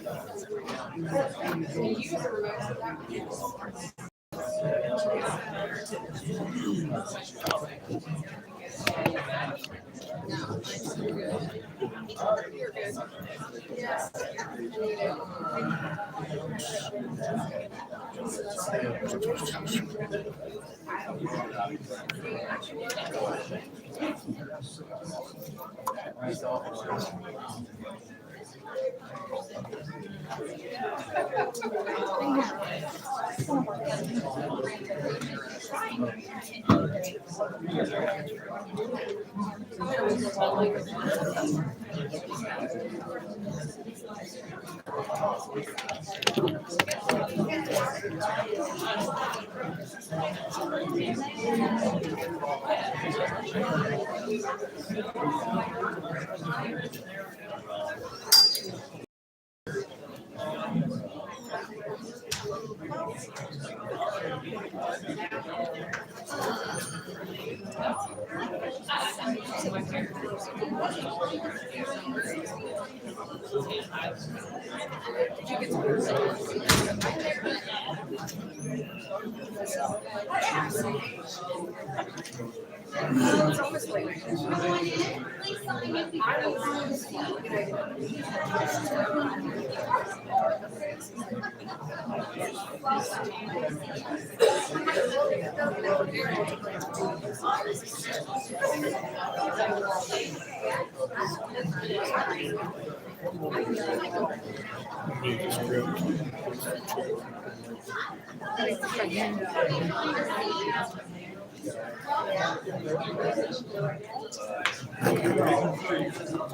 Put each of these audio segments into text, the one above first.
I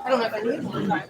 don't know if I need one.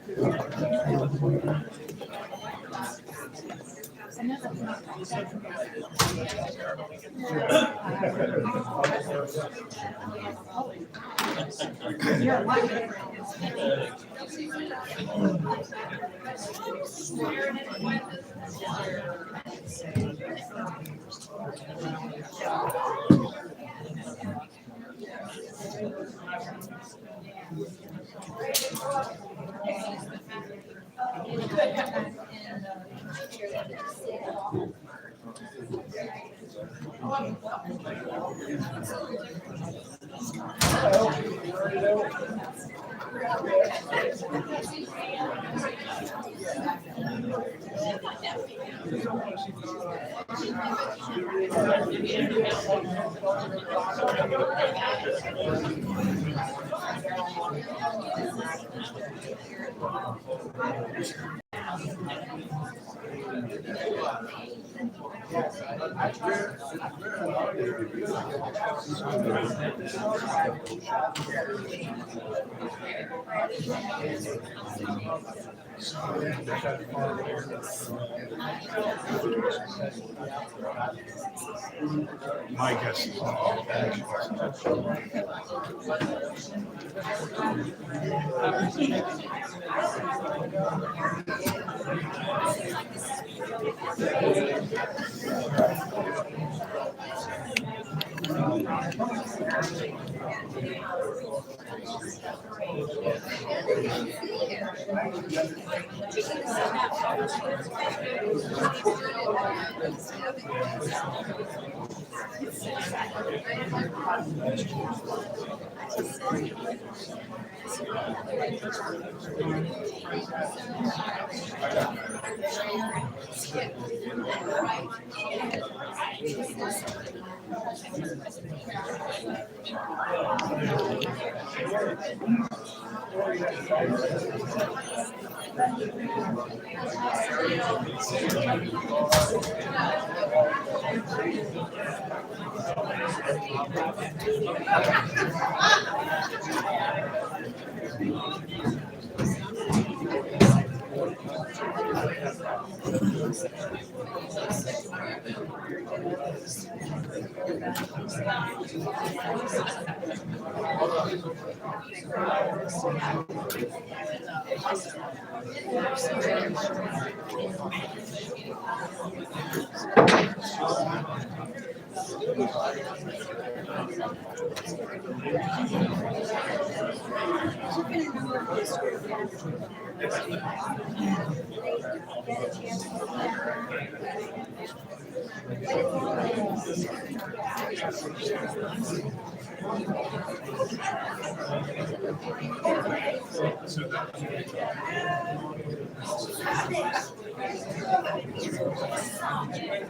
My guess is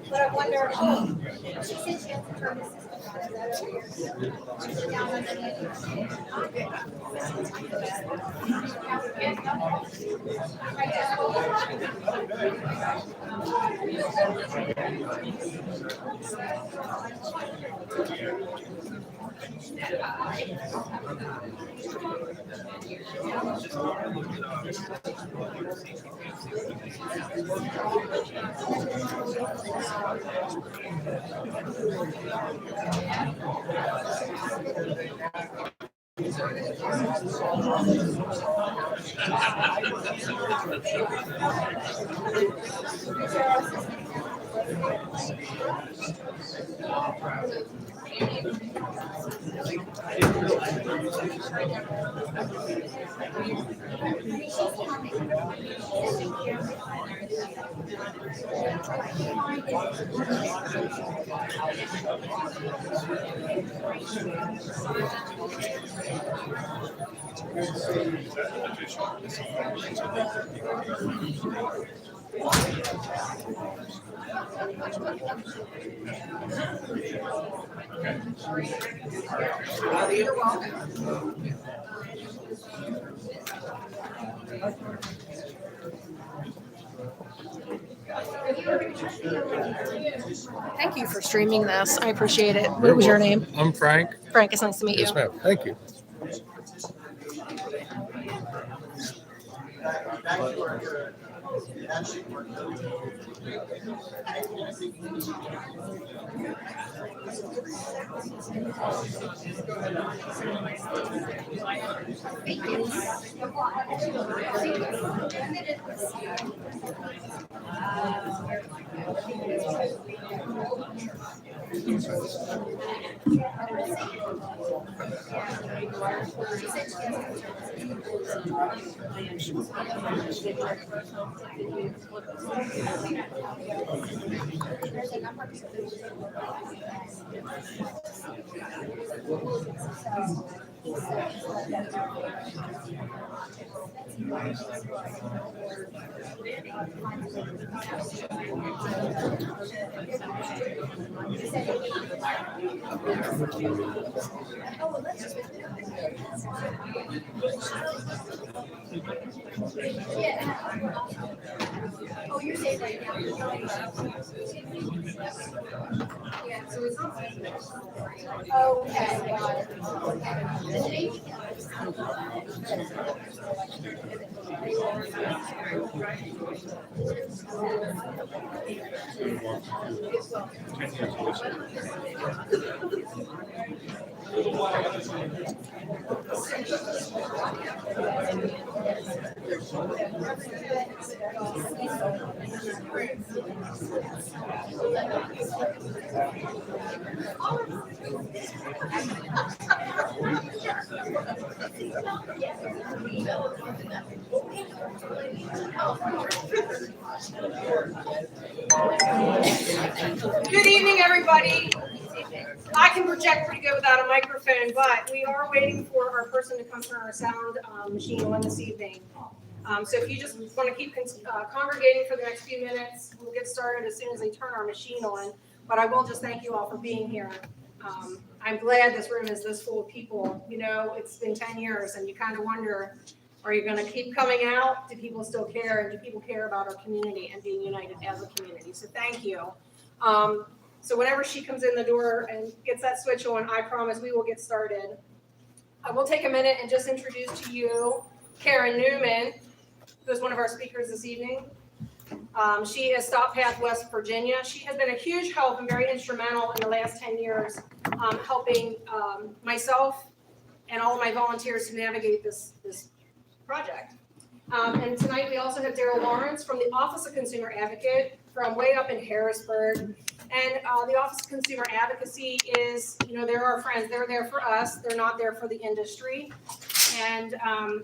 But I wonder, she said she has to turn the system on. Is that over? Down You're welcome. Thank you for streaming this. I appreciate it. What was your name? I'm Frank. Frank, it's nice to meet you. Yes, ma'am. Thank you. Oh, you're safe right now. Yeah, so it's not. Okay, got it. Good evening, everybody. I can project pretty good without a microphone, but we are waiting for our person to come turn our sound machine on this evening. So if you just want to keep congregating for the next few minutes, we'll get started as soon as they turn our machine on. But I will just thank you all for being here. I'm glad this room is this full of people. You know, it's been 10 years, and you kind of wonder, are you going to keep coming out? Do people still care? And do people care about our community and being united as a community? So thank you. So whenever she comes in the door and gets that switch on, I promise we will get started. I will take a minute and just introduce to you Karen Newman, who is one of our speakers this evening. She is Stop Path West Virginia. She has been a huge help and very instrumental in the last 10 years helping myself and all of my volunteers to navigate this project. And tonight we also have Daryl Lawrence from the Office of Consumer Advocate from way up in Harrisburg. And the Office of Consumer Advocacy is, you know, they're our friends. They're there for us. They're not there for the industry. And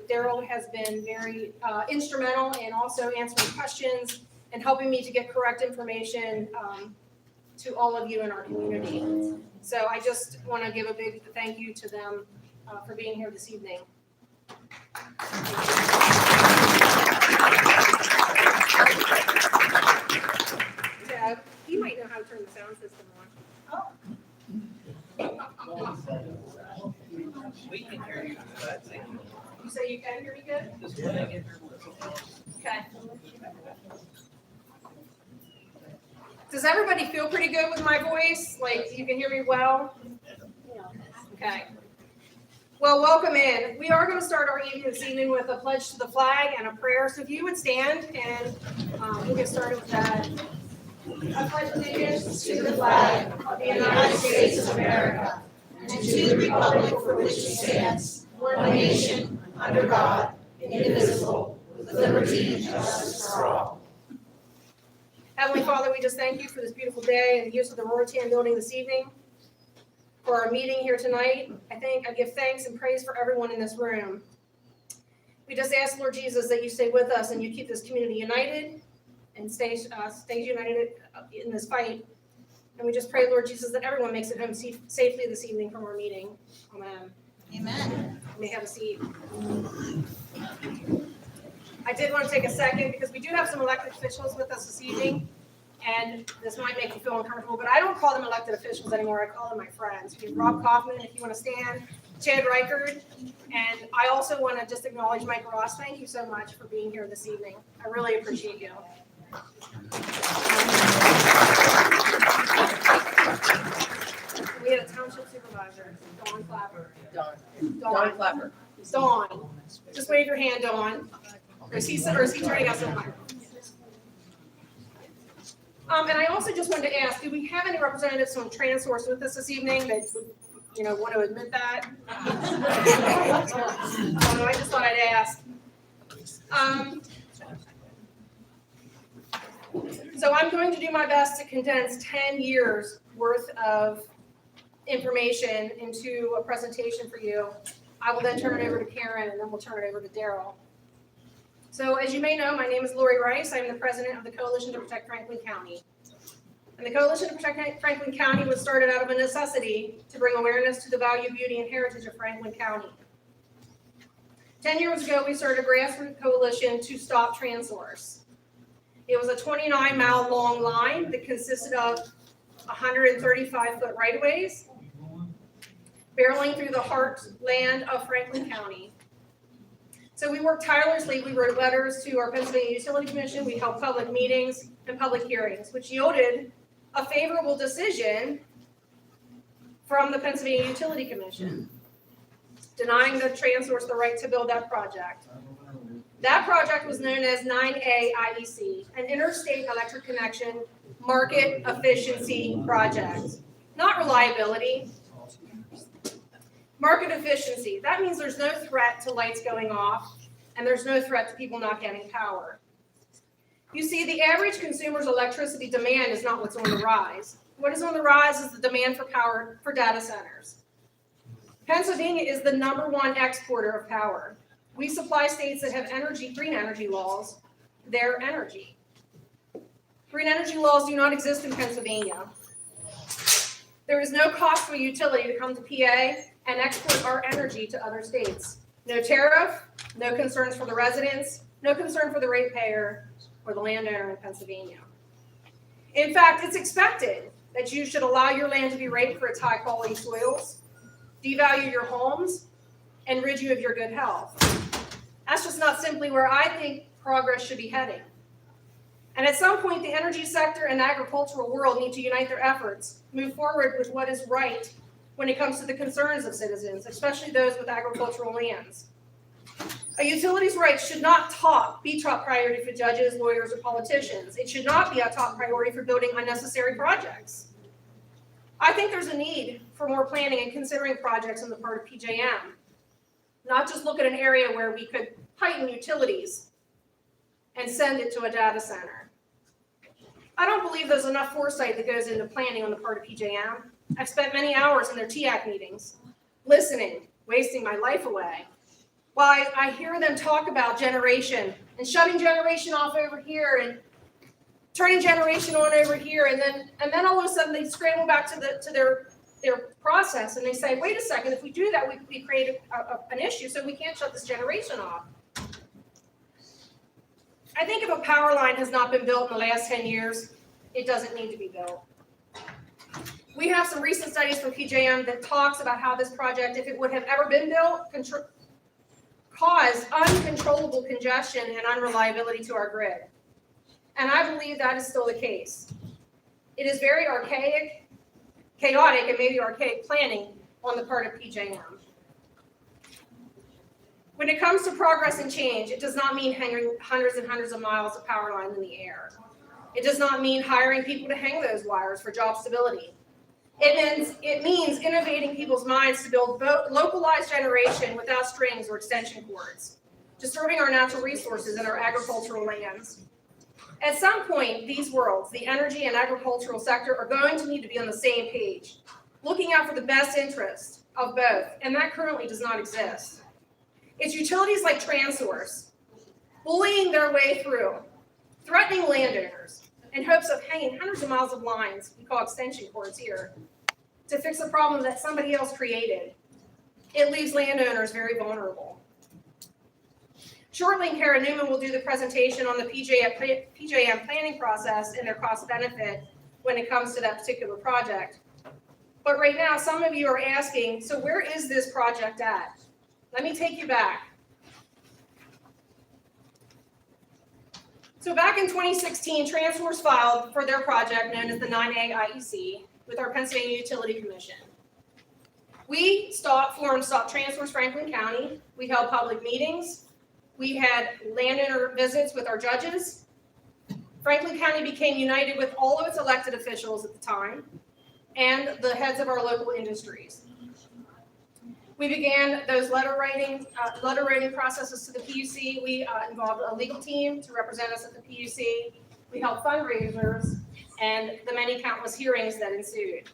Daryl has been very instrumental in also answering questions and helping me to get correct information to all of you in our community. So I just want to give a big thank you to them for being here this evening. Yeah, you might know how to turn the sound system on. We can hear you. You say you can hear me good? Okay. Does everybody feel pretty good with my voice? Like you can hear me well? Okay. Well, welcome in. We are going to start our evening this evening with a pledge to the flag and a prayer. So if you would stand and we'll get started with that. I pledge allegiance to the flag of the United States of America and to the republic for which it stands, one nation, under God, indivisible, with liberty and justice for all. Heavenly Father, we just thank you for this beautiful day and the use of the Roritan building this evening. For our meeting here tonight, I give thanks and praise for everyone in this room. We just ask, Lord Jesus, that you stay with us and you keep this community united and stay united in this fight. And we just pray, Lord Jesus, that everyone makes it home safely this evening from our meeting. Amen. Amen. You may have a seat. I did want to take a second because we do have some elected officials with us this evening. And this might make you feel uncomfortable, but I don't call them elected officials anymore. I call them my friends. We have Rob Kaufman, if you want to stand, Chad Reichard, and I also want to just acknowledge Mike Ross. Thank you so much for being here this evening. I really appreciate you. We had a township supervisor, Dawn Clapper. Dawn Clapper. Dawn. Just wave your hand, Dawn. Or is he turning us on? And I also just wanted to ask, do we have any representatives from Transource with us this evening that would, want to admit that? I just thought I'd ask. So I'm going to do my best to condense 10 years worth of information into a presentation for you. I will then turn it over to Karen, and then we'll turn it over to Daryl. So as you may know, my name is Lori Rice. I'm the president of the Coalition to Protect Franklin County. And the Coalition to Protect Franklin County was started out of a necessity to bring awareness to the value, beauty, and heritage of Franklin County. 10 years ago, we started a grassroots coalition to stop Transource. It was a 29-mile long line that consisted of 135-foot right-of-ways, barreling through the heartland of Franklin County. So we worked tirelessly. We wrote letters to our Pennsylvania Utility Commission. We held public meetings and public hearings, which yielded a favorable decision from the Pennsylvania Utility Commission, denying the Transource the right to build that project. That project was known as 9A IEC, an Interstate Electric Connection Market Efficiency Project. Not reliability. Market efficiency. That means there's no threat to lights going off, and there's no threat to people not getting power. You see, the average consumer's electricity demand is not what's on the rise. What is on the rise is the demand for power for data centers. Pennsylvania is the #1 exporter of power. We supply states that have green energy laws, their energy. Green energy laws do not exist in Pennsylvania. There is no cost to a utility to come to PA and export our energy to other states. No tariff, no concerns for the residents, no concern for the ratepayer or the landowner in Pennsylvania. In fact, it's expected that you should allow your land to be raped for its high quality soils, devalue your homes, and rid you of your good health. That's just not simply where I think progress should be heading. And at some point, the energy sector and the agricultural world need to unite their efforts, move forward with what is right when it comes to the concerns of citizens, especially those with agricultural lands. A utility's rights should not be top priority for judges, lawyers, or politicians. It should not be a top priority for building unnecessary projects. I think there's a need for more planning and considering projects on the part of PJM. Not just look at an area where we could heighten utilities and send it to a data center. I don't believe there's enough foresight that goes into planning on the part of PJM. I've spent many hours in their TAC meetings, listening, wasting my life away, while I hear them talk about generation and shutting generation off over here and turning generation on over here, and then all of a sudden they scramble back to their process, and they say, wait a second, if we do that, we create an issue, so we can't shut this generation off. I think if a power line has not been built in the last 10 years, it doesn't need to be built. We have some recent studies from PJM that talks about how this project, if it would have ever been built, cause uncontrollable congestion and unreliability to our grid. And I believe that is still the case. It is very archaic, chaotic, and maybe archaic planning on the part of PJM. When it comes to progress and change, it does not mean hanging hundreds and hundreds of miles of power line in the air. It does not mean hiring people to hang those wires for job stability. It means innovating people's minds to build localized generation without strings or extension cords, disturbing our natural resources and our agricultural lands. At some point, these worlds, the energy and agricultural sector, are going to need to be on the same page, looking out for the best interest of both, and that currently does not exist. It's utilities like Transource bullying their way through, threatening landowners in hopes of hanging hundreds of miles of lines, we call extension cords here, to fix a problem that somebody else created. It leaves landowners very vulnerable. Shortly, Kara Newman will do the presentation on the PJM planning process and their cost benefit when it comes to that particular project. But right now, some of you are asking, so where is this project at? Let me take you back. So back in 2016, Transource filed for their project known as the 9A IEC with our Pennsylvania Utility Commission. We formed Stop Transource Franklin County. We held public meetings. We had landowner visits with our judges. Franklin County became united with all of its elected officials at the time and the heads of our local industries. We began those letter writing processes to the PUC. We involved a legal team to represent us at the PUC. We held fundraisers and the many countless hearings that ensued.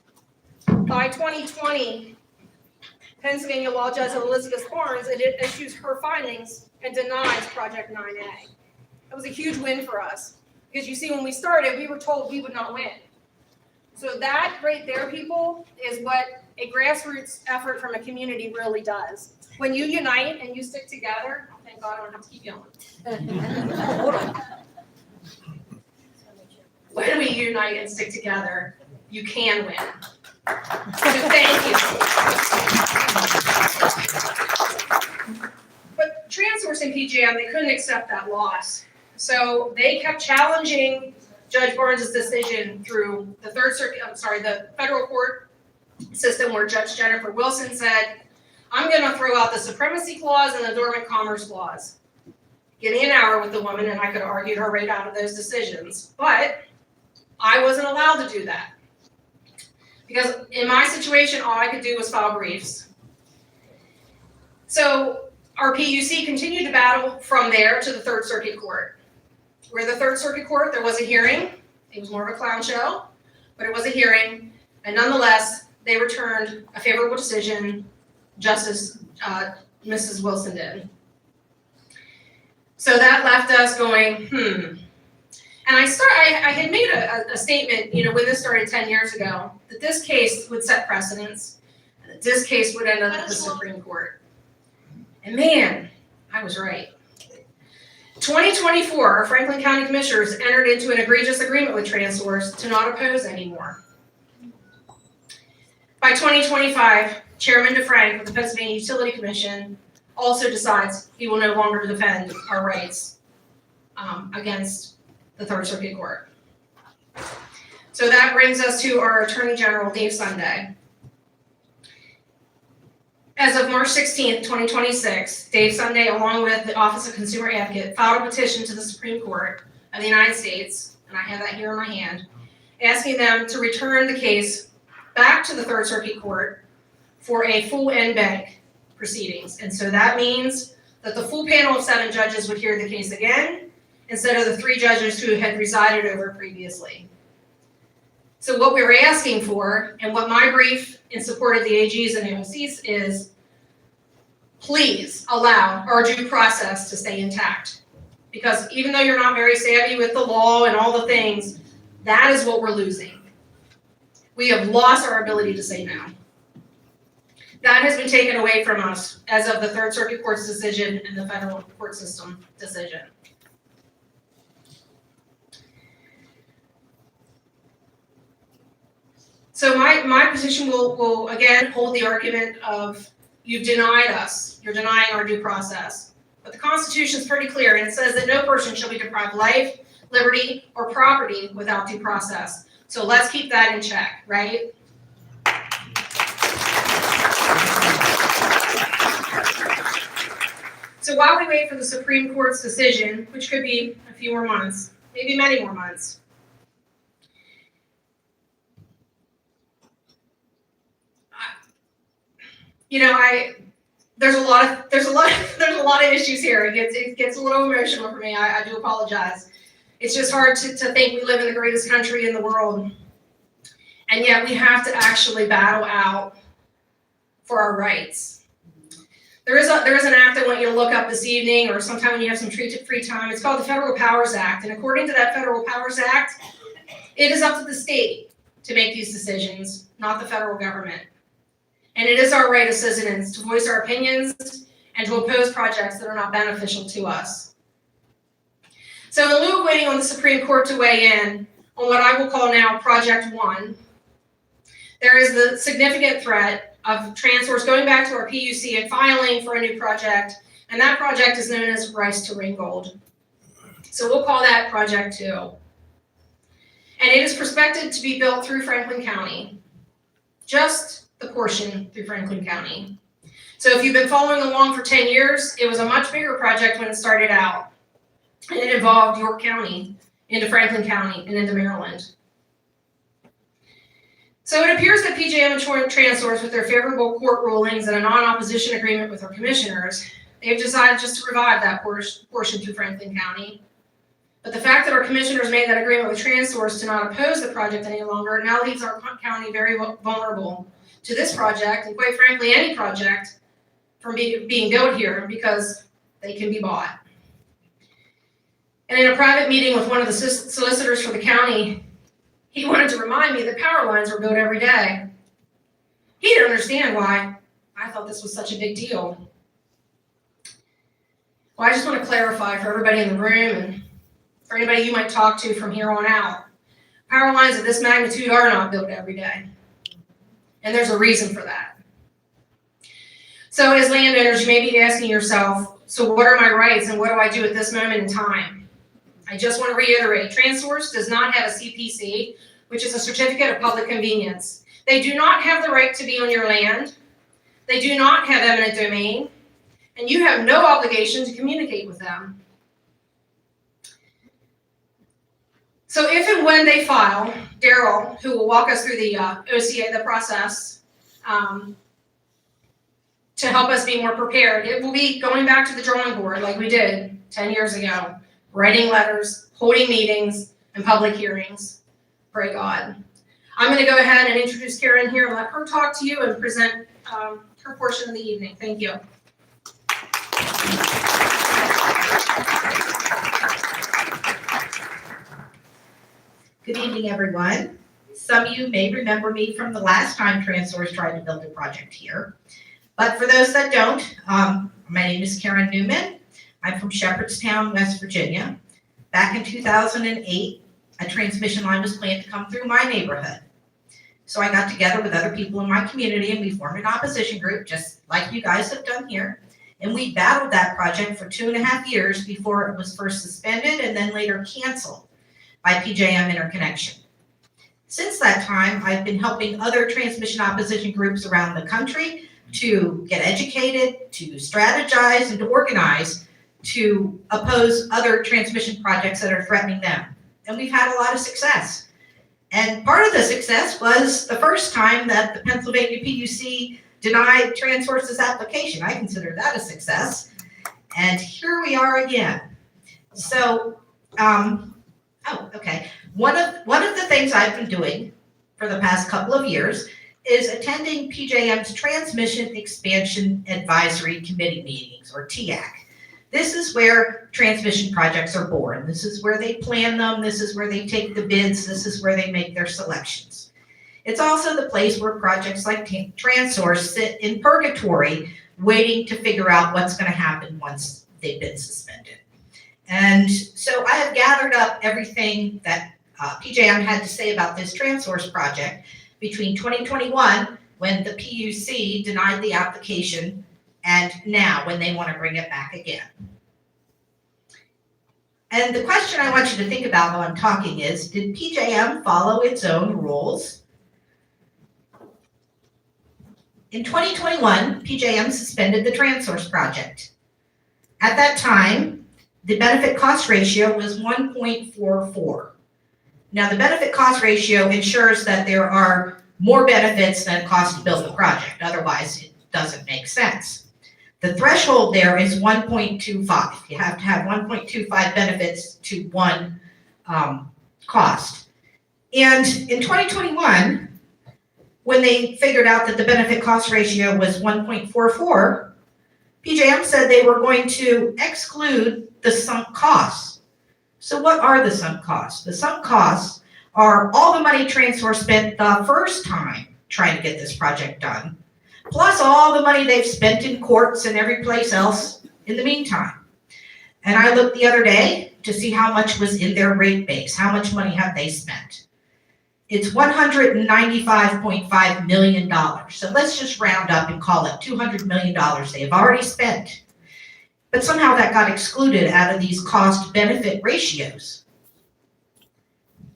By 2020, Pennsylvania law judge Elizabeth Barnes issues her findings and denies Project 9A. That was a huge win for us because you see, when we started, we were told we would not win. So that right there, people, is what a grassroots effort from a community really does. When you unite and you stick together, thank God I don't have to keep yelling. Hold on. When we unite and stick together, you can win. So thank you. But Transource and PJM, they couldn't accept that loss. So they kept challenging Judge Barnes' decision through the the federal court system, where Judge Jennifer Wilson said, I'm going to throw out the supremacy clause and the dormant commerce clause. Give me an hour with the woman and I could have argued her right out of those decisions. But I wasn't allowed to do that. Because in my situation, all I could do was file briefs. So our PUC continued to battle from there to the Third Circuit Court. Where the Third Circuit Court, there was a hearing. It was more of a clown show, but it was a hearing. And nonetheless, they returned a favorable decision, Justice Mrs. Wilson did. So that left us going, And I had made a statement, when this started 10 years ago, that this case would set precedents, and that this case would end up at the Supreme Court. And man, I was right. 2024, our Franklin County Commissioners entered into an egregious agreement with Transource to not oppose anymore. By 2025, Chairman DeFrank of the Pennsylvania Utility Commission also decides he will no longer defend our rights against the Third Circuit Court. So that brings us to our Attorney General, Dave Sunday. As of March 16th, 2026, Dave Sunday, along with the Office of Consumer Advocate, filed a petition to the Supreme Court of the United States, and I have that here in my hand, asking them to return the case back to the Third Circuit Court for a full en banc proceedings. And so that means that the full panel of 7 judges would hear the case again, instead of the 3 judges who had presided over previously. So what we were asking for, and what my brief in support of the AGs and AOCs is, please allow our due process to stay intact. Because even though you're not very savvy with the law and all the things, that is what we're losing. We have lost our ability to say no. That has been taken away from us as of the Third Circuit Court's decision and the federal court system decision. So my position will again hold the argument of you've denied us, you're denying our due process. But the Constitution is pretty clear, and it says that no person shall be deprived life, liberty, or property without due process. So let's keep that in check, right? So while we wait for the Supreme Court's decision, which could be a few more months, maybe many more months, there's a lot of issues here. It gets a little emotional for me. I do apologize. It's just hard to think we live in the greatest country in the world, and yet we have to actually battle out for our rights. There is an act I want you to look up this evening, or sometime when you have some free time. It's called the Federal Powers Act, and according to that Federal Powers Act, it is up to the state to make these decisions, not the federal government. And it is our right as citizens to voice our opinions and to oppose projects that are not beneficial to us. So in lieu of waiting on the Supreme Court to weigh in on what I will call now Project 1, there is the significant threat of Transource going back to our PUC and filing for a new project, and that project is known as Rice to Ringgold. So we'll call that Project 2. And it is prospected to be built through Franklin County, just the portion through Franklin County. So if you've been following along for 10 years, it was a much bigger project when it started out. And it involved York County into Franklin County and into Maryland. So it appears that PJM and Transource, with their favorable court rulings and a non-opposition agreement with our commissioners, they've decided just to revive that portion through Franklin County. But the fact that our commissioners made that agreement with Transource to not oppose the project any longer now leaves our county very vulnerable to this project, and quite frankly, any project from being built here, because they can be bought. And in a private meeting with one of the solicitors for the county, he wanted to remind me that power lines were built every day. He didn't understand why I thought this was such a big deal. Well, I just want to clarify for everybody in the room and for anybody you might talk to from here on out, power lines of this magnitude are not built every day. And there's a reason for that. So as landowners, you may be asking yourself, so what are my rights and what do I do at this moment in time? I just want to reiterate, Transource does not have a CPC, which is a certificate of public convenience. They do not have the right to be on your land. They do not have eminent domain, and you have no obligation to communicate with them. So if and when they file, Daryl, who will walk us through the OCA, the process, to help us be more prepared, it will be going back to the drawing board like we did 10 years ago, writing letters, holding meetings, and public hearings. Pray God. I'm going to go ahead and introduce Karen here and let her talk to you and present her portion of the evening. Thank you. Good evening, everyone. Some of you may remember me from the last time Transource tried to build a project here. But for those that don't, my name is Karen Newman. I'm from Shepherdstown, West Virginia. Back in 2008, a transmission line was planned to come through my neighborhood. So I got together with other people in my community and we formed an opposition group, just like you guys have done here. And we battled that project for 2.5 years before it was first suspended and then later canceled by PJM Interconnection. Since that time, I've been helping other transmission opposition groups around the country to get educated, to strategize, and to organize to oppose other transmission projects that are threatening them. And we've had a lot of success. And part of the success was the first time that the Pennsylvania PUC denied Transource's application. I consider that a success. And here we are again. So, okay. One of the things I've been doing for the past couple of years is attending PJM's Transmission Expansion Advisory Committee meetings, or TEAC. This is where transmission projects are born. This is where they plan them. This is where they take the bids. This is where they make their selections. It's also the place where projects like Transource sit in purgatory, waiting to figure out what's going to happen once they've been suspended. And so I have gathered up everything that PJM had to say about this Transource project between 2021, when the PUC denied the application, and now when they want to bring it back again. And the question I want you to think about while I'm talking is, did PJM follow its own rules? In 2021, PJM suspended the Transource project. At that time, the benefit cost ratio was 1.44. Now, the benefit cost ratio ensures that there are more benefits than it costs to build the project. Otherwise, it doesn't make sense. The threshold there is 1.25. You have to have 1.25 benefits to one cost. And in 2021, when they figured out that the benefit cost ratio was 1.44, PJM said they were going to exclude the sunk costs. So what are the sunk costs? The sunk costs are all the money Transource spent the first time trying to get this project done, plus all the money they've spent in courts and every place else in the meantime. And I looked the other day to see how much was in their rate base. How much money have they spent? It's $195.5 million. So let's just round up and call it $200 million they have already spent. But somehow that got excluded out of these cost-benefit ratios.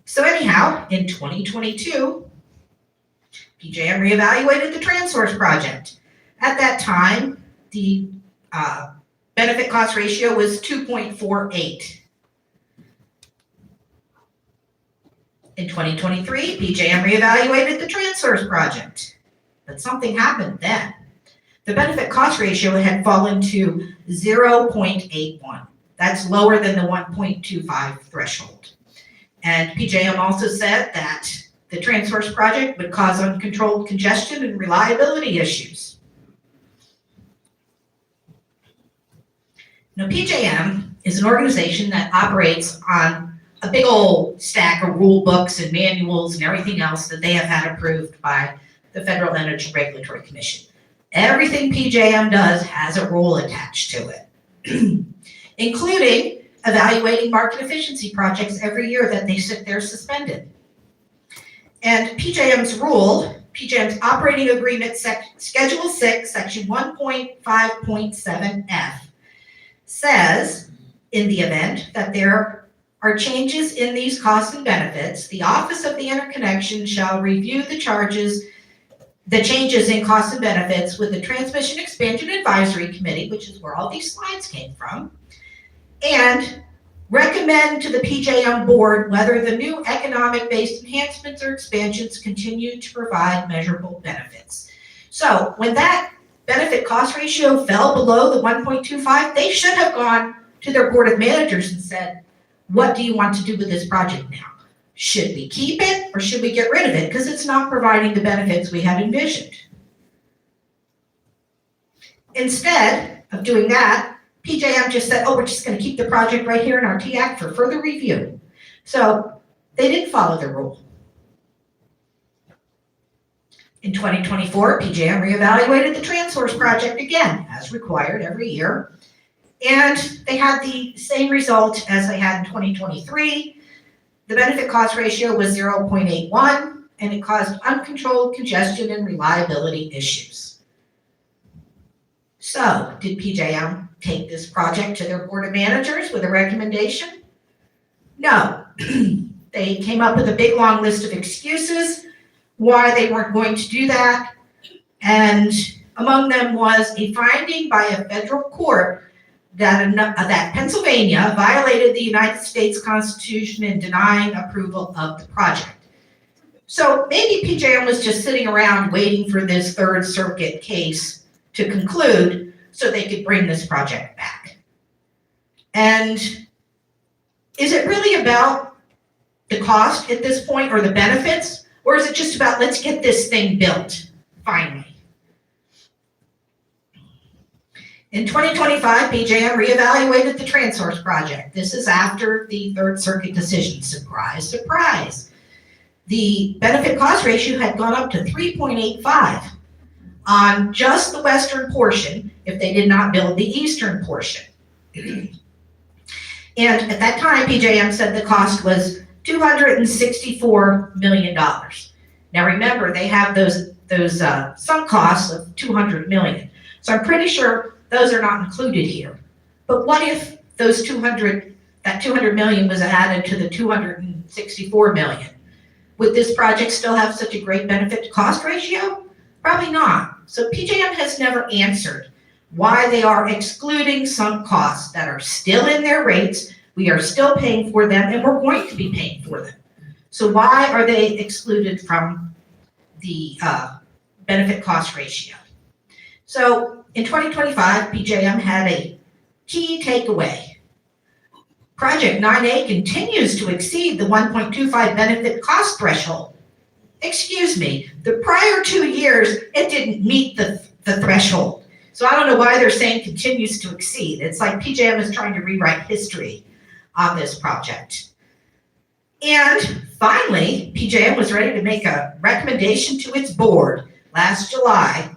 So anyhow, in 2022, PJM reevaluated the Transource project. At that time, the benefit cost ratio was 2.48. In 2023, PJM reevaluated the Transource project, but something happened then. The benefit cost ratio had fallen to 0.81. That's lower than the 1.25 threshold. And PJM also said that the Transource project would cause uncontrolled congestion and reliability issues. Now, PJM is an organization that operates on a big old stack of rule books and manuals and everything else that they have had approved by the Federal Energy Regulatory Commission. Everything PJM does has a rule attached to it, including evaluating market efficiency projects every year that they sit there suspended. And PJM's rule, PJM's Operating Agreement Schedule 6, Section 1.5.7F, says, in the event that there are changes in these costs and benefits, the Office of the Interconnection shall review the changes in costs and benefits with the Transmission Expansion Advisory Committee, which is where all these slides came from, and recommend to the PJM board whether the new economic-based enhancements or expansions continue to provide measurable benefits. So when that benefit cost ratio fell below the 1.25, they should have gone to their board of managers and said, what do you want to do with this project now? Should we keep it or should we get rid of it? Because it's not providing the benefits we had envisioned. Instead of doing that, PJM just said, oh, we're just going to keep the project right here in our TAC for further review. So they didn't follow the rule. In 2024, PJM reevaluated the Transource project again, as required every year. And they had the same result as they had in 2023. The benefit cost ratio was 0.81, and it caused uncontrolled congestion and reliability issues. So, did PJM take this project to their board of managers with a recommendation? No. They came up with a big long list of excuses why they weren't going to do that, and among them was a finding by a federal court that Pennsylvania violated the United States Constitution in denying approval of the project. So maybe PJM was just sitting around waiting for this Third Circuit case to conclude so they could bring this project back. And is it really about the cost at this point or the benefits? Or is it just about let's get this thing built finally? In 2025, PJM reevaluated the Transource project. This is after the Third Circuit decision. Surprise, surprise. The benefit cost ratio had gone up to 3.85 on just the western portion if they did not build the eastern portion. And at that time, PJM said the cost was $264 million. Now remember, they have those sunk costs of $200 million. So I'm pretty sure those are not included here. But what if that $200 million was added to the $264 million? Would this project still have such a great benefit to cost ratio? Probably not. So PJM has never answered why they are excluding sunk costs that are still in their rates. We are still paying for them, and we're going to be paying for them. So why are they excluded from the benefit cost ratio? So in 2025, PJM had a key takeaway. Project 9A continues to exceed the 1.25 benefit cost threshold. Excuse me, the prior 2 years, it didn't meet the threshold. So I don't know why they're saying continues to exceed. It's like PJM is trying to rewrite history on this project. And finally, PJM was ready to make a recommendation to its board last July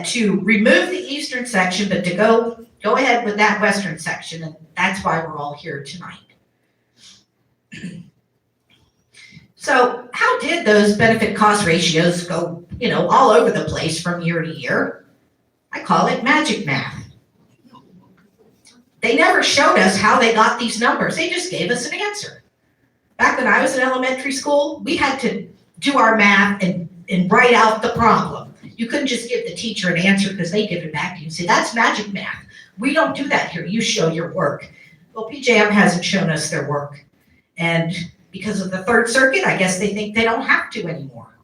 to remove the eastern section, but to go ahead with that western section, and that's why we're all here tonight. So how did those benefit cost ratios go, all over the place from year to year? I call it magic math. They never showed us how they got these numbers. They just gave us an answer. Back when I was in elementary school, we had to do our math and write out the problem. You couldn't just give the teacher an answer because they give it back to you and say, that's magic math. We don't do that here. You show your work. Well, PJM hasn't shown us their work. And because of the Third Circuit, I guess they think they don't have to anymore.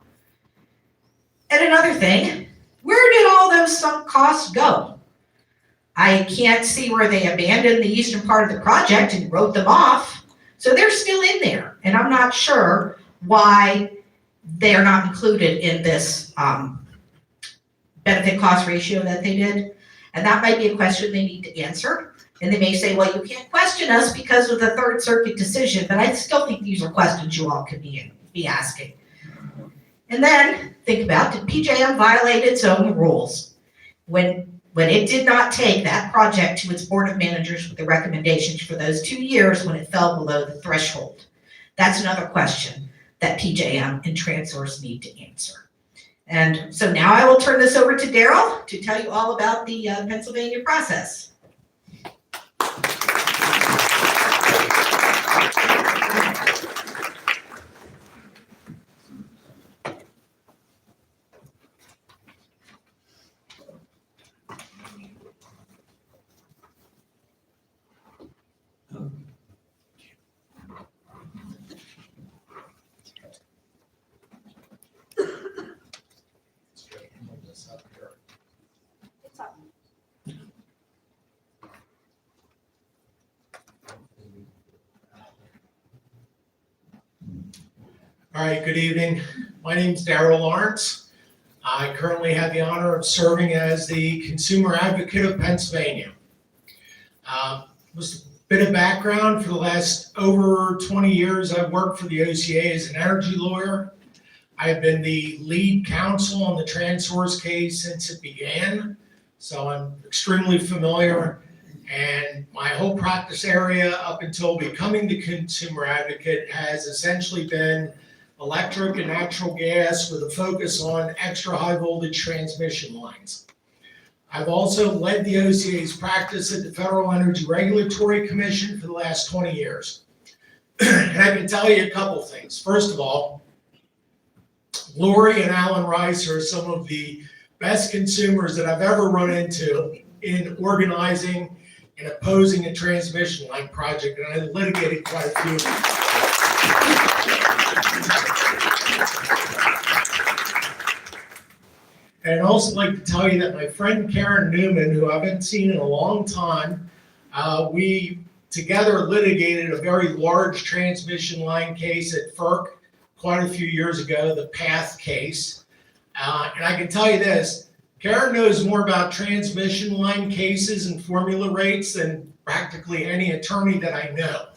And another thing, where did all those sunk costs go? I can't see where they abandoned the eastern part of the project and wrote them off. So they're still in there. And I'm not sure why they're not included in this benefit cost ratio that they did. And that might be a question they need to answer. And they may say, well, you can't question us because of the Third Circuit decision, but I still think these are questions you all could be asking. And then think about, did PJM violate its own rules when it did not take that project to its board of managers with the recommendations for those 2 years when it fell below the threshold? That's another question that PJM and Transource need to answer. And so now I will turn this over to Daryl to tell you all about the Pennsylvania process. All right, good evening. My name is Daryl Lawrence. I currently have the honor of serving as the Consumer Advocate of Pennsylvania. Just a bit of background, for the last over 20 years, I've worked for the OCA as an energy lawyer. I've been the lead counsel on the Transource case since it began, so I'm extremely familiar. And my whole practice area up until becoming the Consumer Advocate has essentially been electric and natural gas with a focus on extra high voltage transmission lines. I've also led the OCA's practice at the Federal Energy Regulatory Commission for the last 20 years. And I can tell you a couple things. First of all, Lori and Alan Rice are some of the best consumers that I've ever run into in organizing and opposing a transmission line project, and I litigated quite a few of them. And I'd also like to tell you that my friend Karen Newman, who I haven't seen in a long time, we together litigated a very large transmission line case at FERC quite a few years ago, the PATH case. And I can tell you this, Karen knows more about transmission line cases and formula rates than practically any attorney that I know.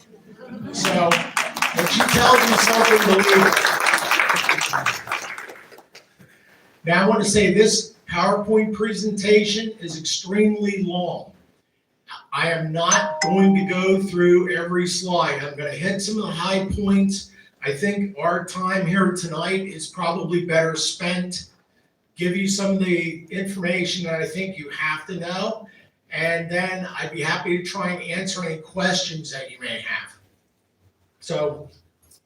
So when she tells you something, believe it. Now I want to say this PowerPoint presentation is extremely long. I am not going to go through every slide. I'm going to hit some of the high points. I think our time here tonight is probably better spent give you some of the information that I think you have to know, and then I'd be happy to try and answer any questions that you may have. So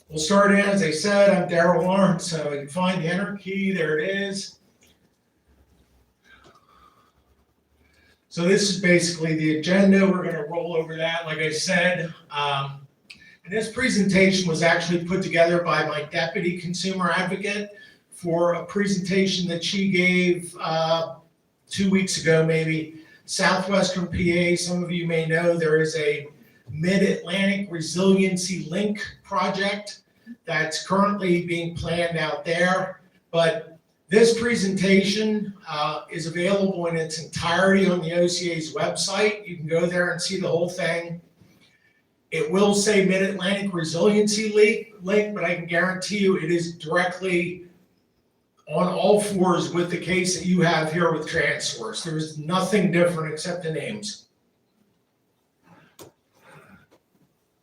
we'll start in, as I said, I'm Darrell Lawrence, so you can find the enter key, there it is. So this is basically the agenda. We're going to roll over that, like I said. And this presentation was actually put together by my deputy consumer advocate for a presentation that she gave 2 weeks ago, maybe. Southwestern PA, some of you may know there is a Mid-Atlantic Resiliency Link project that's currently being planned out there. But this presentation is available in its entirety on the OCA's website. You can go there and see the whole thing. It will say Mid-Atlantic Resiliency Link, but I can guarantee you it is directly on all fours with the case that you have here with Transource. There is nothing different except the names.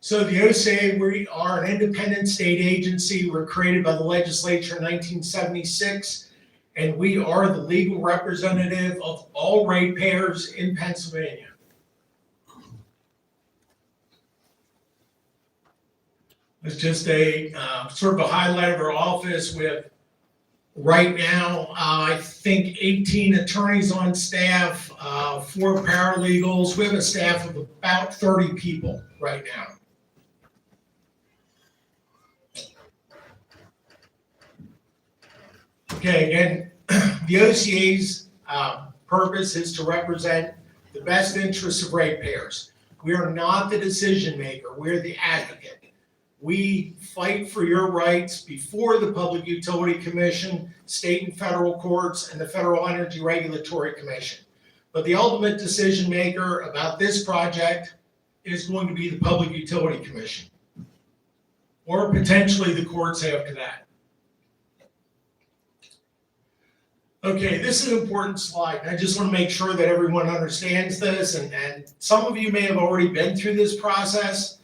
So the OCA, we are an independent state agency. We're created by the legislature in 1976, and we are the legal representative of all ratepayers in Pennsylvania. It's just a sort of a highlight of our office. We have right now, I think 18 attorneys on staff, 4 paralegals. We have a staff of about 30 people right now. Okay, again, the OCA's purpose is to represent the best interests of ratepayers. We are not the decision maker, we're the advocate. We fight for your rights before the Public Utility Commission, state and federal courts, and the Federal Energy Regulatory Commission. But the ultimate decision maker about this project is going to be the Public Utility Commission, or potentially the courts after that. Okay, this is an important slide, and I just want to make sure that everyone understands this, and some of you may have already been through this process.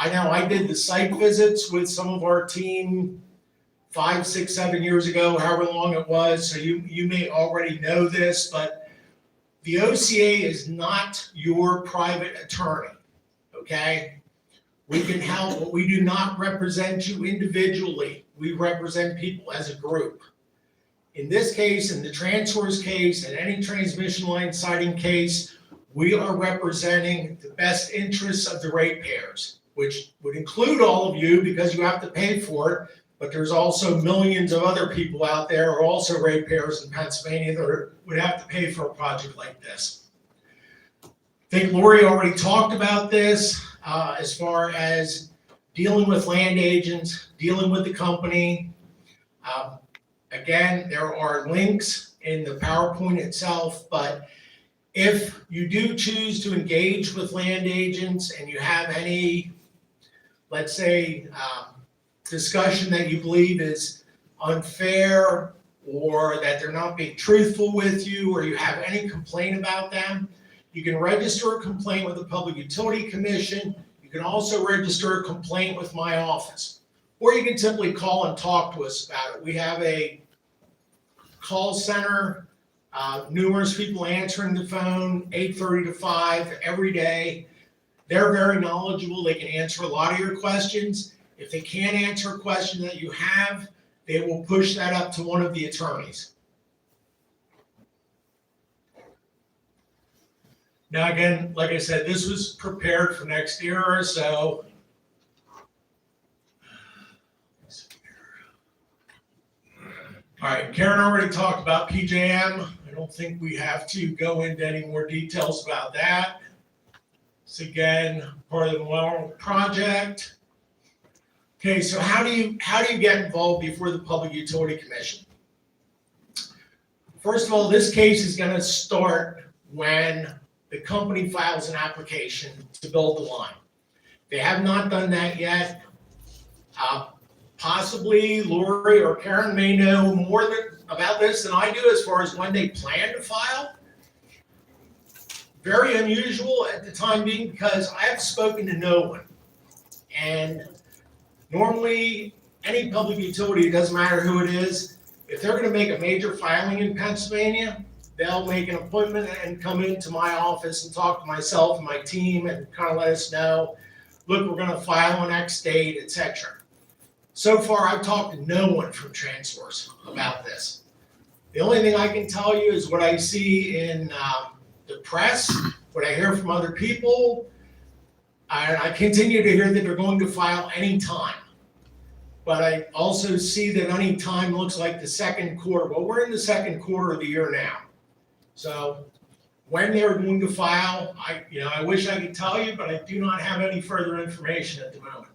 I know I did the site visits with some of our team 5, 6, 7 years ago, however long it was, so you may already know this, but the OCA is not your private attorney, okay? We can help, but we do not represent you individually. We represent people as a group. In this case, in the Transource case, and any transmission line siting case, we are representing the best interests of the ratepayers, which would include all of you because you have to pay for it, but there's also millions of other people out there who are also ratepayers in Pennsylvania that would have to pay for a project like this. I think Lori already talked about this as far as dealing with land agents, dealing with the company. Again, there are links in the PowerPoint itself, but if you do choose to engage with land agents and you have any, let's say, discussion that you believe is unfair or that they're not being truthful with you, or you have any complaint about them, you can register a complaint with the Public Utility Commission. You can also register a complaint with my office, or you can simply call and talk to us about it. We have a call center, numerous people answering the phone, 8:30 to 5 every day. They're very knowledgeable. They can answer a lot of your questions. If they can't answer a question that you have, they will push that up to one of the attorneys. Now, again, like I said, this was prepared for next year, so all right, Karen already talked about PJM. I don't think we have to go into any more details about that. It's again part of the Memorial project. Okay, so how do you get involved before the Public Utility Commission? First of all, this case is gonna start when the company files an application to build the line. They have not done that yet. Possibly Lori or Karen may know more about this than I do as far as when they plan to file. Very unusual at the time being because I have spoken to no one. And normally, any public utility, it doesn't matter who it is, if they're gonna make a major filing in Pennsylvania, they'll make an appointment and come into my office and talk to myself and my team and kind of let us know, look, we're gonna file on X date, etc. So far, I've talked to no one from Transource about this. The only thing I can tell you is what I see in the press, what I hear from other people. I continue to hear that they're going to file anytime. But I also see that any time looks like the second quarter. Well, we're in the second quarter of the year now. So when they're going to file, I wish I could tell you, but I do not have any further information at the moment.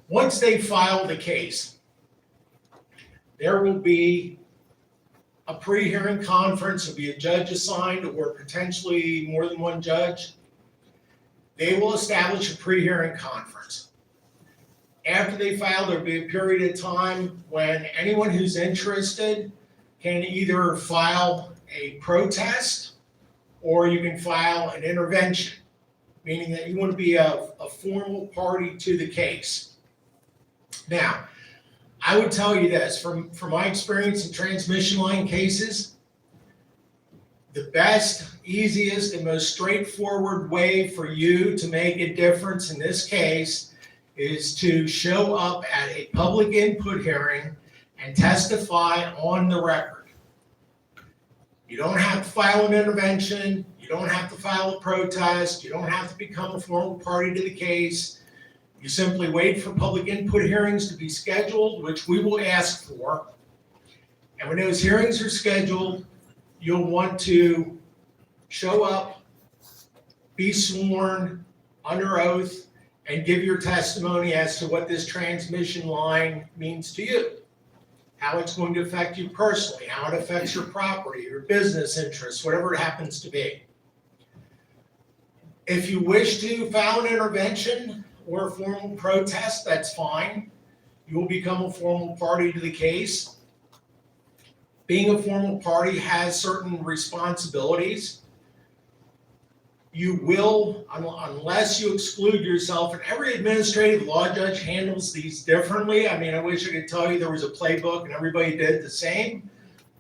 Once they file the case, there will be a pre-hearing conference. There'll be a judge assigned or potentially more than one judge. They will establish a pre-hearing conference. After they file, there'll be a period of time when anyone who's interested can either file a protest or you can file an intervention, meaning that you want to be a formal party to the case. Now, I would tell you this, from my experience in transmission line cases, the best, easiest, and most straightforward way for you to make a difference in this case is to show up at a public input hearing and testify on the record. You don't have to file an intervention, you don't have to file a protest, you don't have to become a formal party to the case. You simply wait for public input hearings to be scheduled, which we will ask for. And when those hearings are scheduled, you'll want to show up, be sworn under oath, and give your testimony as to what this transmission line means to you, how it's going to affect you personally, how it affects your property, your business interests, whatever it happens to be. If you wish to file an intervention or a formal protest, that's fine. You will become a formal party to the case. Being a formal party has certain responsibilities. You will, unless you exclude yourself, and every administrative law judge handles these differently. I mean, I wish I could tell you there was a playbook and everybody did the same,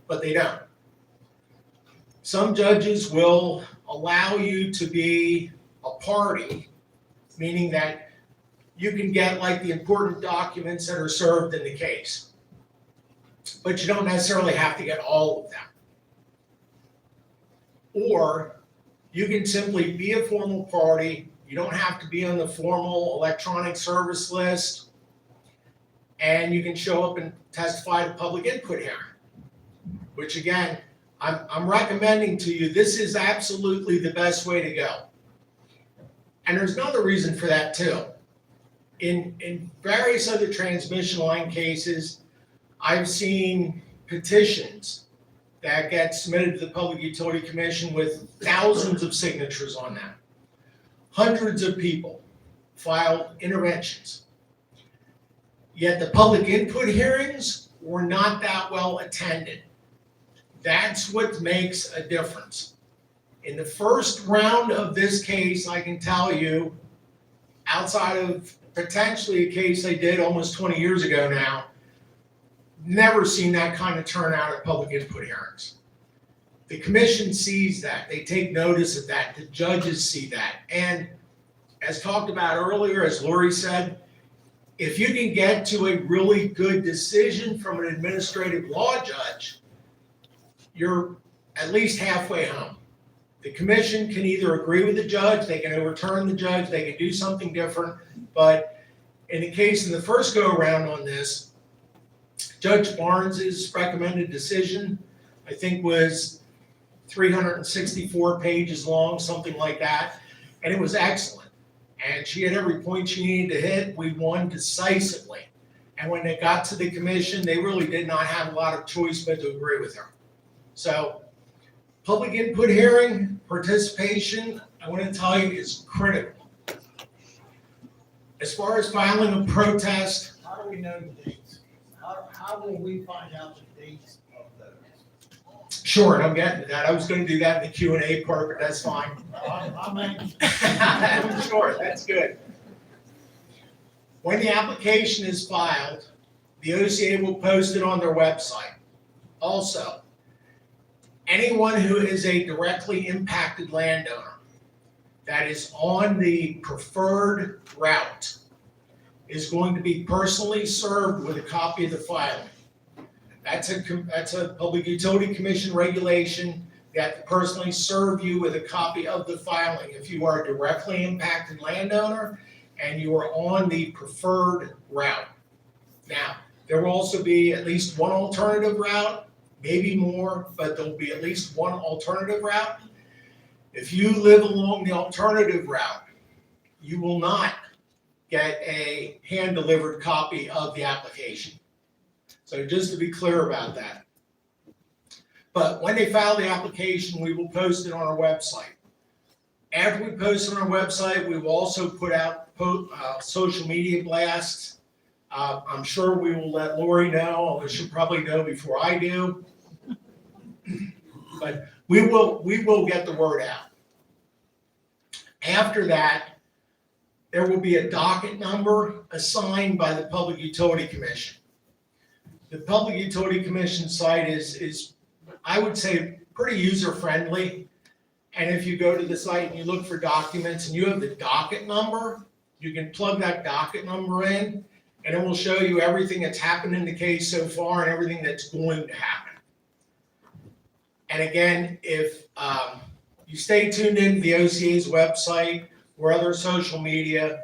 but they don't. Some judges will allow you to be a party, meaning that you can get like the important documents that are served in the case, but you don't necessarily have to get all of them. Or you can simply be a formal party. You don't have to be on the formal electronic service list, and you can show up and testify at a public input hearing, which again, I'm recommending to you, this is absolutely the best way to go. And there's another reason for that too. In various other transmission line cases, I've seen petitions that get submitted to the Public Utility Commission with thousands of signatures on them. Hundreds of people filed interventions. Yet the public input hearings were not that well attended. That's what makes a difference. In the first round of this case, I can tell you, outside of potentially a case I did almost 20 years ago now, never seen that kind of turnout at public input hearings. The commission sees that. They take notice of that. The judges see that. And as talked about earlier, as Lori said, if you can get to a really good decision from an administrative law judge, you're at least halfway home. The commission can either agree with the judge, they can overturn the judge, they can do something different. But in the case of the first go around on this, Judge Barnes's recommended decision, I think, was 364 pages long, something like that, and it was excellent. And she had every point she needed to hit. We won decisively. And when it got to the commission, they really did not have a lot of choice but to agree with her. So, public input hearing, participation, I want to tell you, is critical. As far as filing a protest, How do we know the dates? How will we find out the dates of those? sure, and I'm getting to that. I was going to do that in the Q&A part, but that's fine. I'm anxious. I'm sure, that's good. When the application is filed, the OCA will post it on their website. Also, anyone who is a directly impacted landowner that is on the preferred route is going to be personally served with a copy of the filing. That's a Public Utility Commission regulation. They have to personally serve you with a copy of the filing if you are a directly impacted landowner and you are on the preferred route. Now, there will also be at least one alternative route, maybe more, but there'll be at least one alternative route. If you live along the alternative route, you will not get a hand-delivered copy of the application. So just to be clear about that. But when they file the application, we will post it on our website. After we post it on our website, we will also put out social media blasts. I'm sure we will let Lori know, although she'll probably know before I do. But we will get the word out. After that, there will be a docket number assigned by the Public Utility Commission. The Public Utility Commission site is I would say pretty user-friendly. And if you go to the site and you look for documents and you have the docket number, you can plug that docket number in and it will show you everything that's happened in the case so far and everything that's going to happen. And again, if you stay tuned into the OCA's website or other social media,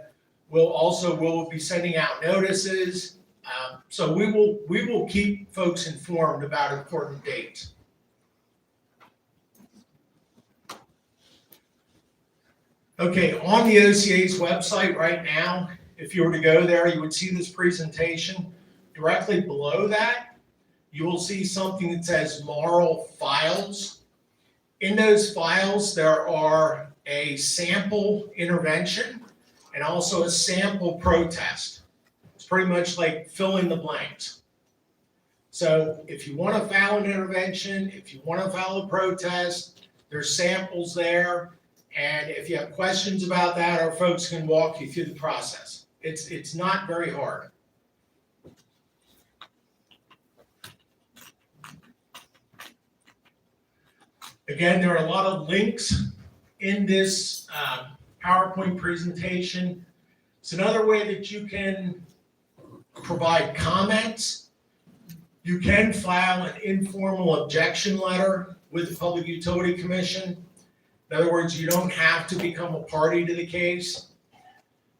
we'll be sending out notices. So we will keep folks informed about important dates. Okay, on the OCA's website right now, if you were to go there, you would see this presentation. Directly below that, you will see something that says Moral Files. In those files, there are a sample intervention and also a sample protest. It's pretty much like fill in the blanks. So if you want to file an intervention, if you want to file a protest, there's samples there. And if you have questions about that, our folks can walk you through the process. It's not very hard. Again, there are a lot of links in this PowerPoint presentation. It's another way that you can provide comments. You can file an informal objection letter with the Public Utility Commission. In other words, you don't have to become a party to the case.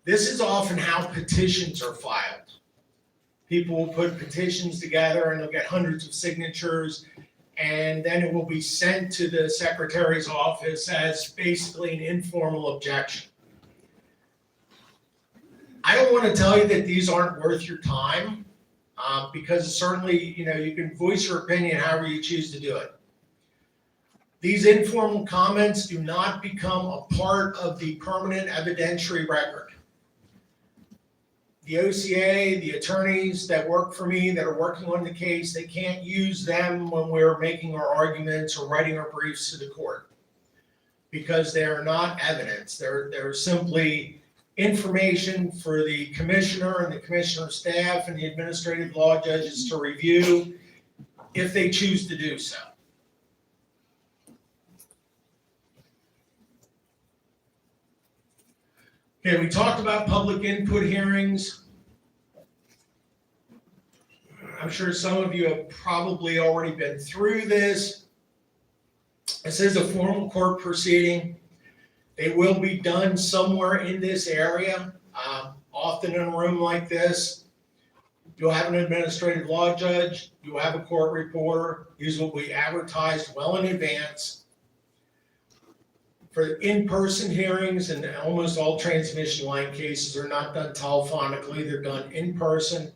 This is often how petitions are filed. People will put petitions together and they'll get hundreds of signatures, and then it will be sent to the secretary's office as basically an informal objection. I don't want to tell you that these aren't worth your time, because certainly, you can voice your opinion however you choose to do it. These informal comments do not become a part of the permanent evidentiary record. The OCA, the attorneys that work for me that are working on the case, they can't use them when we're making our arguments or writing our briefs to the court because they are not evidence. They're simply information for the commissioner and the commissioner's staff and the administrative law judges to review if they choose to do so. Okay, we talked about public input hearings. I'm sure some of you have probably already been through this. This is a formal court proceeding. They will be done somewhere in this area, often in a room like this. You'll have an administrative law judge. You'll have a court reporter. These will be advertised well in advance. For in-person hearings, and almost all transmission line cases are not done telephonically, they're done in person.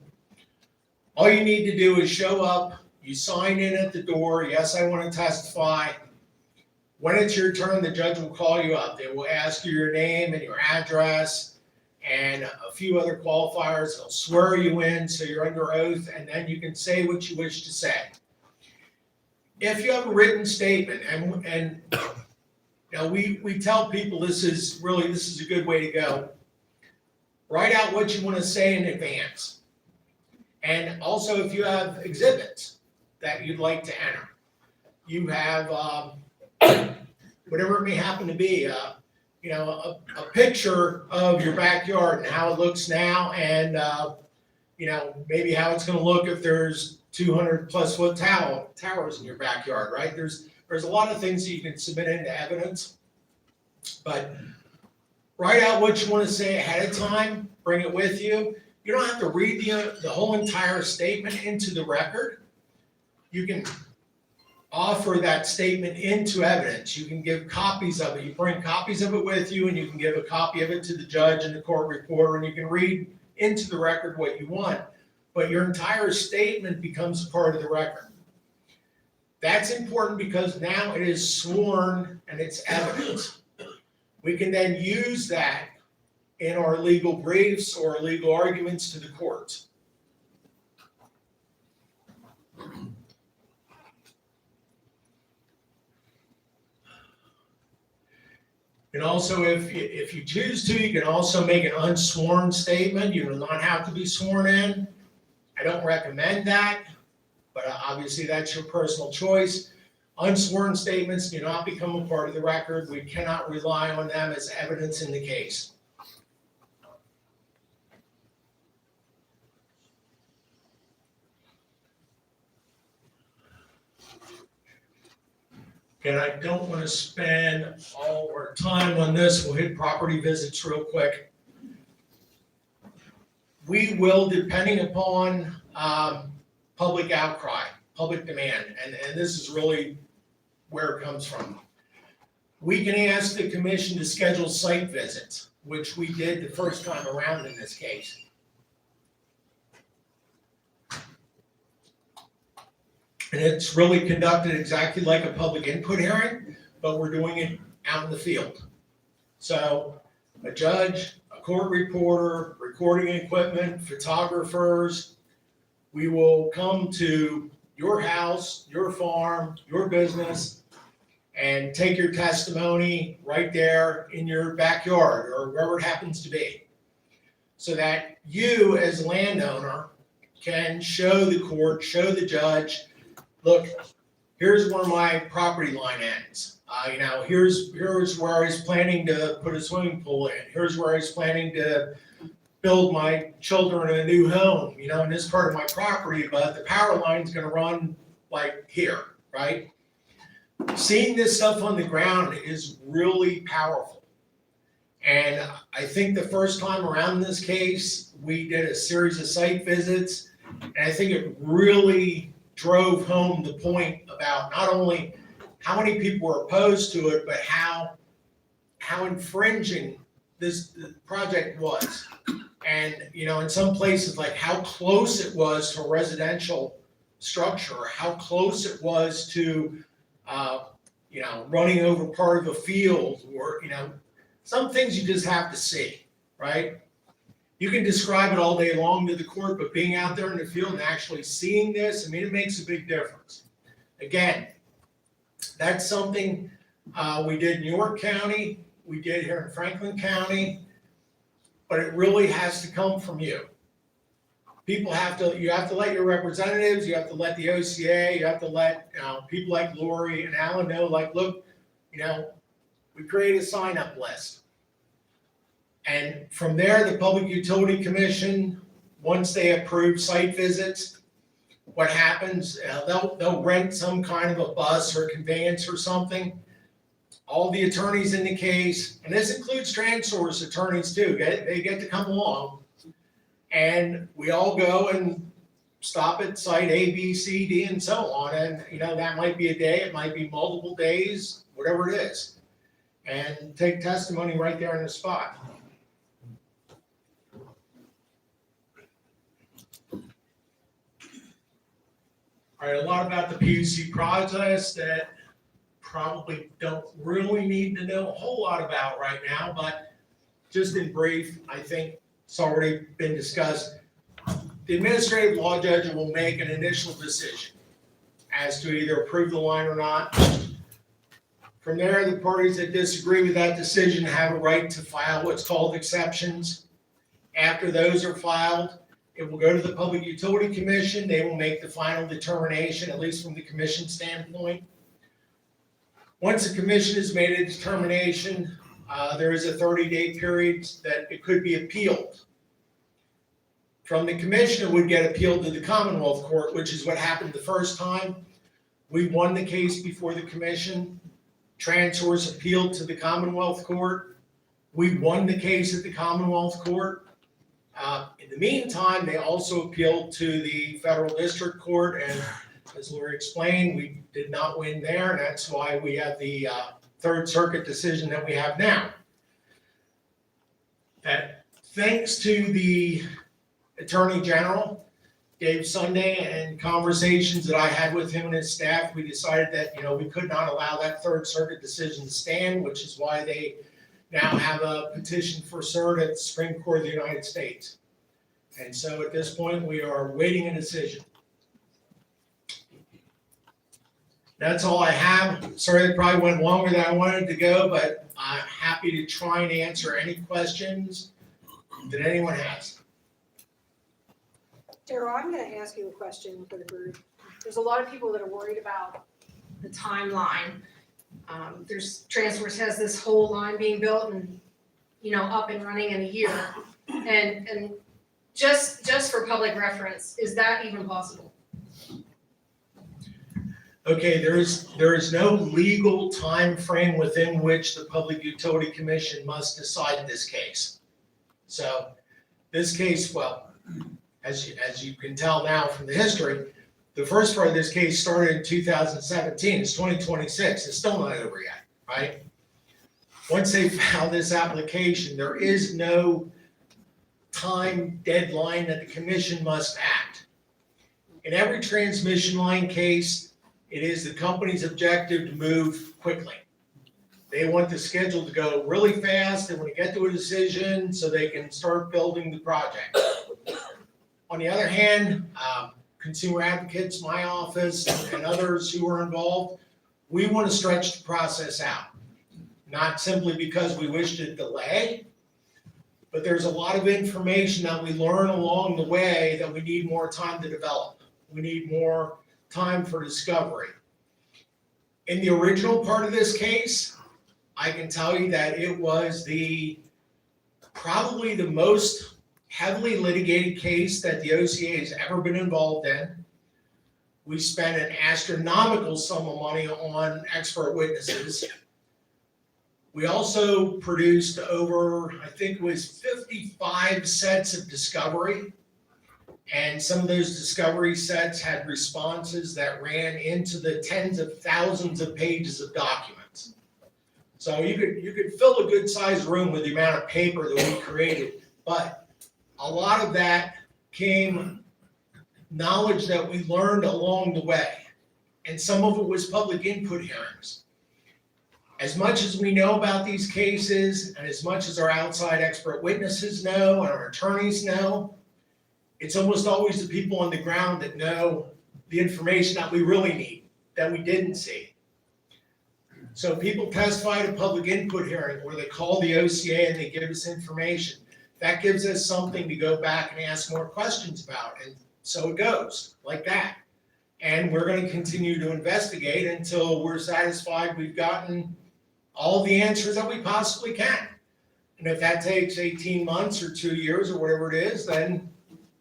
All you need to do is show up, You sign in at the door, yes, I want to testify. When it's your turn, the judge will call you up. They will ask you your name and your address and a few other qualifiers. They'll swear you in so you're under oath, and then you can say what you wish to say. If you have a written statement, and you know, we tell people this is a good way to go. Write out what you want to say in advance. And also if you have exhibits that you'd like to enter. You have whatever it may happen to be, you know, a picture of your backyard and how it looks now, and you know, maybe how it's going to look if there's 200 plus foot towers in your backyard, right? There's a lot of things that you can submit into evidence, but write out what you want to say ahead of time, bring it with you. You don't have to read the whole entire statement into the record. You can offer that statement into evidence. You can give copies of it. You bring copies of it with you, and you can give a copy of it to the judge and the court reporter, and you can read into the record what you want. But your entire statement becomes part of the record. That's important because now it is sworn and it's evidence. We can then use that in our legal briefs or legal arguments to the courts. And also, if you choose to, you can also make an unsworn statement. You do not have to be sworn in. I don't recommend that, but obviously that's your personal choice. Unsworn statements do not become a part of the record. We cannot rely on them as evidence in the case. And I don't want to spend all our time on this. We'll hit property visits real quick. We will, depending upon public outcry, public demand, and this is really where it comes from. We can ask the commission to schedule site visits, which we did the first time around in this case. And it's really conducted exactly like a public input hearing, but we're doing it out in the field. So a judge, a court reporter, recording equipment, photographers, we will come to your house, your farm, your business, and take your testimony right there in your backyard or wherever it happens to be. So that you as a landowner can show the court, show the judge, look, here's where my property line ends. You know, here's where I was planning to put a swimming pool in. Here's where I was planning to build my children a new home, you know, in this part of my property, but the power line's gonna run like here, right? Seeing this stuff on the ground is really powerful. And I think the first time around this case, we did a series of site visits, and I think it really drove home the point about not only how many people were opposed to it, but how infringing this project was. And, you know, in some places, like how close it was to a residential structure, how close it was to, you know, running over part of a field, or, you know, some things you just have to see, right? You can describe it all day long to the court, but being out there in the field and actually seeing this, I mean, it makes a big difference. Again, that's something we did in York County, we did here in Franklin County, but it really has to come from you. You have to let your representatives, you have to let the OCA, you have to let people like Lori and Alan know, like, look, you know, we create a sign-up list. And from there, the Public Utility Commission, once they approve site visits, what happens, they'll rent some kind of a bus or conveyance or something. All the attorneys in the case, and this includes Transource attorneys too, they get to come along. And we all go and stop at site A, B, C, D, and so on. And, you know, that might be a day, it might be multiple days, whatever it is. And take testimony right there in the spot. All All right, a lot about the PUC process that probably don't really need to know a whole lot about right now, but just in brief, I think it's already been discussed. The administrative law judge will make an initial decision as to either approve the line or not. From there, the parties that disagree with that decision have a right to file what's called exceptions. After those are filed, it will go to the Public Utility Commission. They will make the final determination, at least from the commission standpoint. Once the commission has made a determination, there is a 30-day period that it could be appealed. From the commission, it would get appealed to the Commonwealth Court, which is what happened the first time. We won the case before the commission. Transource appealed to the Commonwealth Court. We won the case at the Commonwealth Court. In the meantime, they also appealed to the Federal District Court, and as Lori explained, we did not win there, and that's why we have the Third Circuit decision that we have now. That thanks to the Attorney General, Dave Sunday, and conversations that I had with him and his staff, we decided that, we could not allow that Third Circuit decision to stand, which is why they now have a petition for cert at the Supreme Court of the United States. And so at this point, we are waiting a decision. That's all I have. Sorry, it probably went longer than I wanted to go, but I'm happy to try and answer any questions that anyone has. Daryl, I'm going to ask you a question for the group. There's a lot of people that are worried about the timeline. Transource has this whole line being built and, up and running in a year. And just for public reference, is that even possible? Okay, there is no legal time frame within which the Public Utility Commission must decide this case. So this case, well, as you can tell now from the history, the first part of this case started in 2017. It's 2026. It's still not over yet, right? Once they file this application, there is no time deadline that the commission must act. In every transmission line case, it is the company's objective to move quickly. They want the schedule to go really fast. They want to get to a decision so they can start building the project. On the other hand, consumer advocates, my office, and others who are involved, we want to stretch the process out. Not simply because we wish to delay, but there's a lot of information that we learn along the way that we need more time to develop. We need more time for discovery. In the original part of this case, I can tell you that it was probably the most heavily litigated case that the OCA has ever been involved in. We spent an astronomical sum of money on expert witnesses. We also produced over, I think it was 55 sets of discovery. And some of those discovery sets had responses that ran into the tens of thousands of pages of documents. So you could fill a good sized room with the amount of paper that we created, but a lot of that came knowledge that we learned along the way. And some of it was public input hearings. As much as we know about these cases, and as much as our outside expert witnesses know and our attorneys know, it's almost always the people on the ground that know the information that we really need, that we didn't see. So people testify at a public input hearing where they call the OCA and they give us information. That gives us something to go back and ask more questions about. And so it goes like that. And we're going to continue to investigate until we're satisfied we've gotten all the answers that we possibly can. And if that takes 18 months or 2 years or whatever it is, then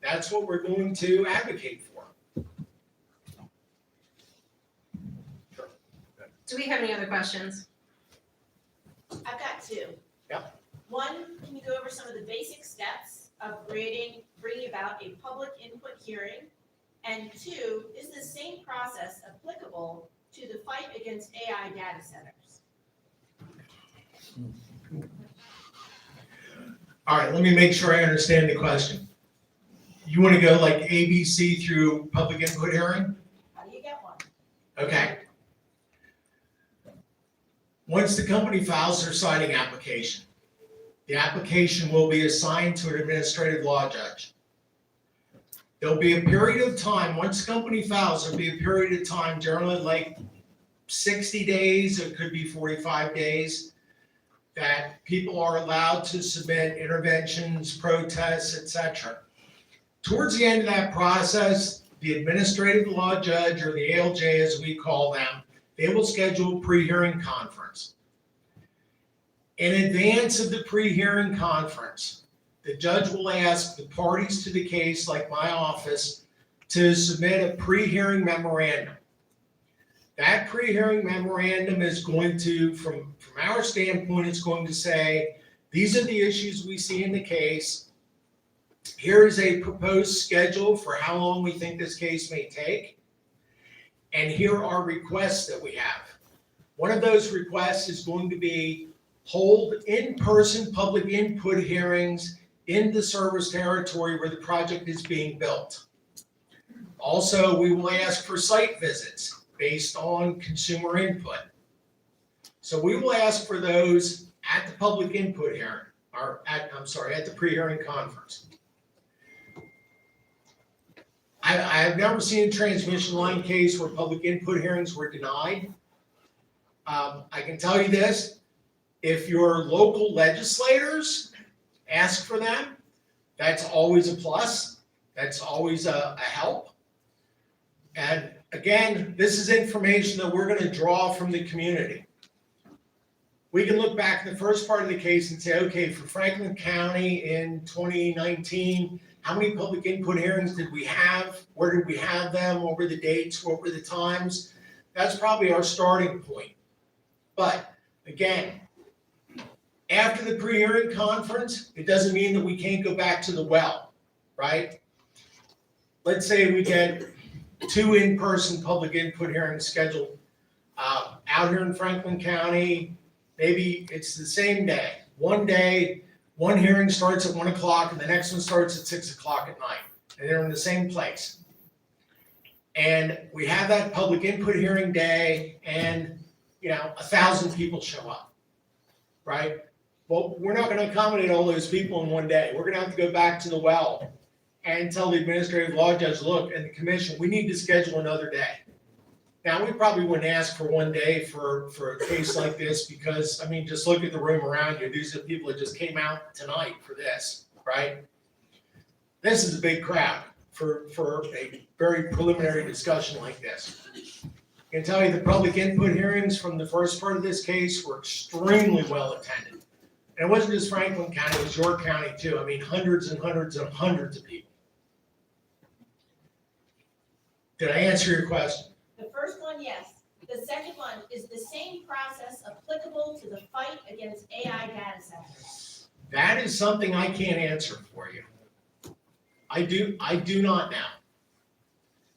that's what we're going to advocate for. Do we have any other questions? I've got two. Yep. One, can you go over some of the basic steps of bringing about a public input hearing? And two, is the same process applicable to the fight against AI data centers? All right, let me make sure I understand the question. You want to go like ABC through public input hearing? How do you Okay. Once the company files their citing application, the application will be assigned to an administrative law judge. There'll be a period of time, once the company files, there'll be a period of time, generally like 60 days, it could be 45 days, that people are allowed to submit interventions, protests, etc. Towards the end of that process, the administrative law judge, or the ALJ as we call them, they will schedule a pre-hearing conference. In advance of the pre-hearing conference, the judge will ask the parties to the case, like my office, to submit a pre-hearing memorandum. That pre-hearing memorandum is going to, from our standpoint, it's going to say, these are the issues we see in the case. Here is a proposed schedule for how long we think this case may take. And here are requests that we have. One of those requests is going to be hold in-person public input hearings in the service territory where the project is being built. Also, we will ask for site visits based on consumer input. So we will ask for those at the public input hearing, or at the pre-hearing conference. I've never seen a transmission line case where public input hearings were denied. I can tell you this, if your local legislators ask for them, that's always a plus. That's always a help. And again, this is information that we're going to draw from the community. We can look back in the first part of the case and say, okay, for Franklin County in 2019, how many public input hearings did we have? Where did we have them? What were the dates? What were the times? That's probably our starting point. But again, after the pre-hearing conference, it doesn't mean that we can't go back to the well, right? Let's say we get 2 in-person public input hearings scheduled out here in Franklin County. Maybe it's the same day. One day, one hearing starts at 1 o'clock and the next one starts at 6 o'clock at night. And they're in the same place. And we have that public input hearing day and, 1,000 people show up, right? Well, we're not going to accommodate all those people in one day. We're going to have to go back to the well and tell the administrative law judge, look, and the commission, we need to schedule another day. Now, we probably wouldn't ask for one day for a case like this because, just look at the room around you. These are people that just came out tonight for this, right? This is a big crowd for a very preliminary discussion like this. I can tell you the public input hearings from the first part of this case were extremely well attended. And it wasn't just Franklin County, it was York County too. Hundreds and hundreds and hundreds of people. Did I answer your question? The first one, yes. The second one, is the same process applicable to the fight against AI data centers? That is something I can't answer for you. I do not know.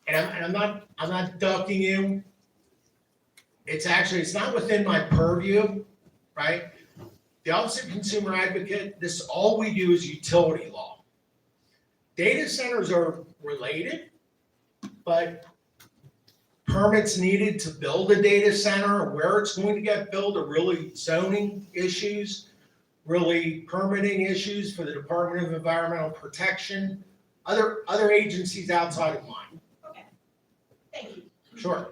And I'm not ducking you. It's not within my purview, right? The Office of Consumer Advocate, all we do is utility law. Data centers are related, but permits needed to build a data center, where it's going to get built, are really zoning issues, really permitting issues for the Department of Environmental Protection, other agencies outside of mine. Okay, thank you. Sure.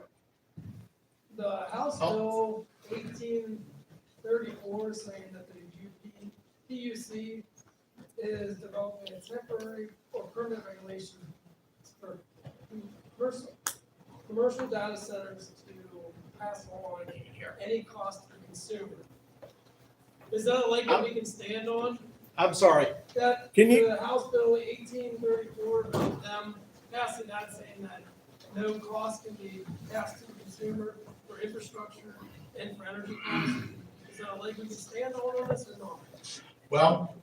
The House Bill 1834 saying that the PUC is developing a temporary or permanent regulation for commercial data centers to pass along any cost to the consumer. Is that a leg that we can stand on? I'm sorry. That Can you- the House Bill 1834, them passing that saying that no cost can be passed to the consumer for infrastructure and for energy costs. Is that a leg we can stand on this or not? Well,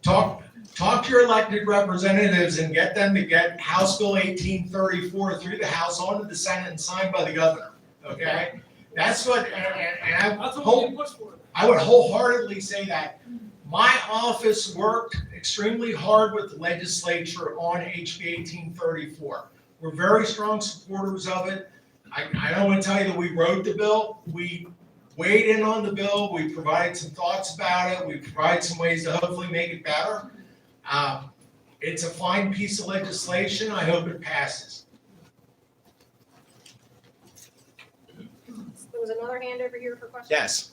talk to your elected representatives and get them to get House Bill 1834 through the House onto the Senate and signed by the governor, okay? That's what, and That's what we push for. I would wholeheartedly say that. My office worked extremely hard with the legislature on HB 1834. We're very strong supporters of it. I don't want to tell you that we wrote the bill. We weighed in on the bill. We provided some thoughts about it. We provided some ways to hopefully make it better. It's a fine piece of legislation. I hope it passes. There was another hand over here for questions. Yes.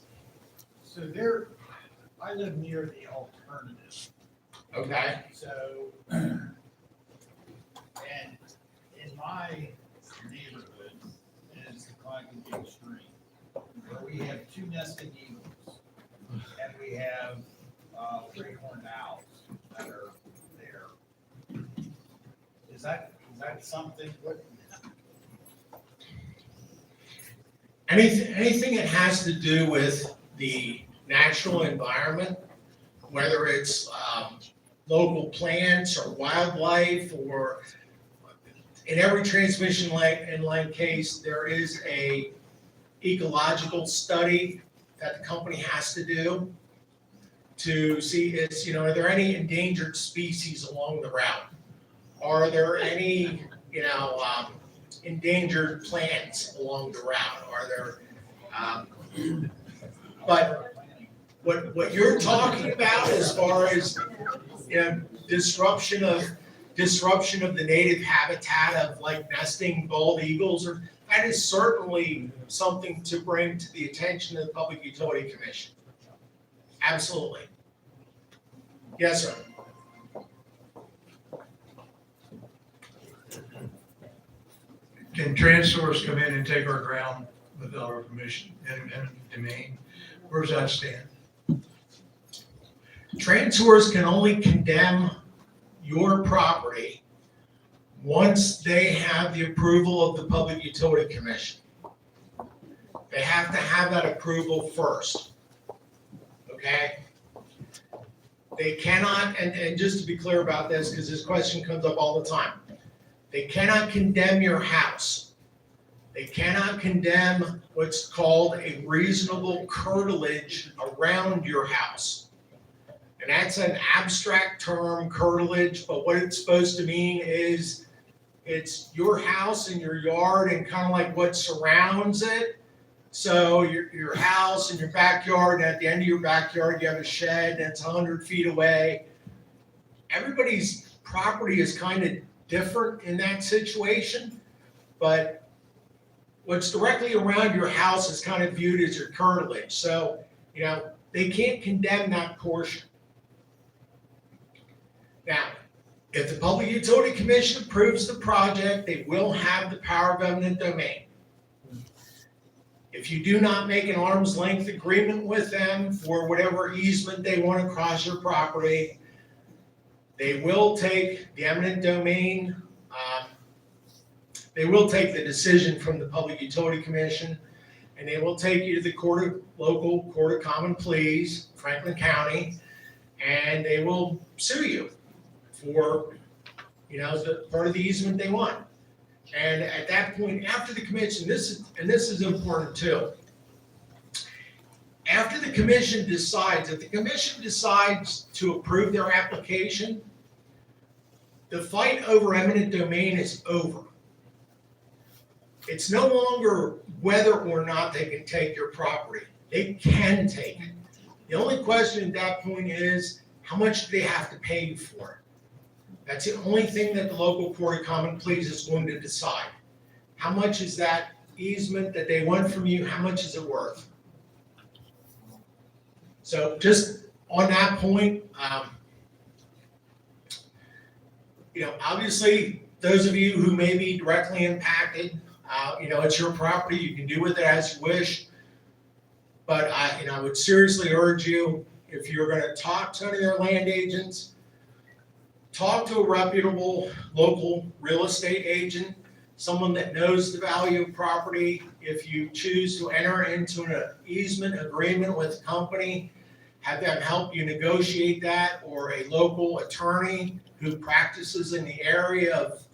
So I live near the alternative, Okay. so, and in my neighborhood is the Clogging Stream, where we have 2 nesting eagles, and we have, 3-horned owls that are there. Is that something, Anything that has to do with the natural environment, whether it's local plants or wildlife, or in every transmission line case, there is a ecological study that the company has to do to see are there any endangered species along the route? Are there any, endangered plants along the route? Are there, but what you're talking about as far as, disruption of the native habitat of like nesting bald eagles, that is certainly something to bring to the attention of the Public Utility Commission. Absolutely. Yes, sir. Can Transource come in and take our ground without our permission and domain? Where does that stand? Transource can only condemn your property once they have the approval of the Public Utility Commission. They have to have that approval first. Okay? They cannot, and just to be clear about this, because this question comes up all the time, they cannot condemn your house. They cannot condemn what's called a reasonable curtilage around your house. And that's an abstract term, curtilage, but what it's supposed to mean is it's your house and your yard and kind of like what surrounds it. So your house and your backyard, and at the end of your backyard, you have a shed that's 100 feet away. Everybody's property is kind of different in that situation, but what's directly around your house is kind of viewed as your curtilage. So, they can't condemn that portion. Now, if the Public Utility Commission approves the project, they will have the power of eminent domain. If you do not make an arm's length agreement with them for whatever easement they want to cross your property, they will take the eminent domain. They will take the decision from the Public Utility Commission, and they will take you to the local court of common pleas, Franklin County, and they will sue you for, the part of the easement they want. And at that point, after the commission, this is important too. After the commission decides, if the commission decides to approve their application, the fight over eminent domain is over. It's no longer whether or not they can take your property. They can take it. The only question at that point is, how much do they have to pay you for it? That's the only thing that the local court of common pleas is going to decide. How much is that easement that they want from you, how much is it worth? So just on that point, obviously, those of you who may be directly impacted, it's your property, you can do with it as you wish. But I would seriously urge you, if you're gonna talk to any of their land agents, talk to a reputable local real estate agent, someone that knows the value of property. If you choose to enter into an easement agreement with a company, have them help you negotiate that, or a local attorney who practices in the area of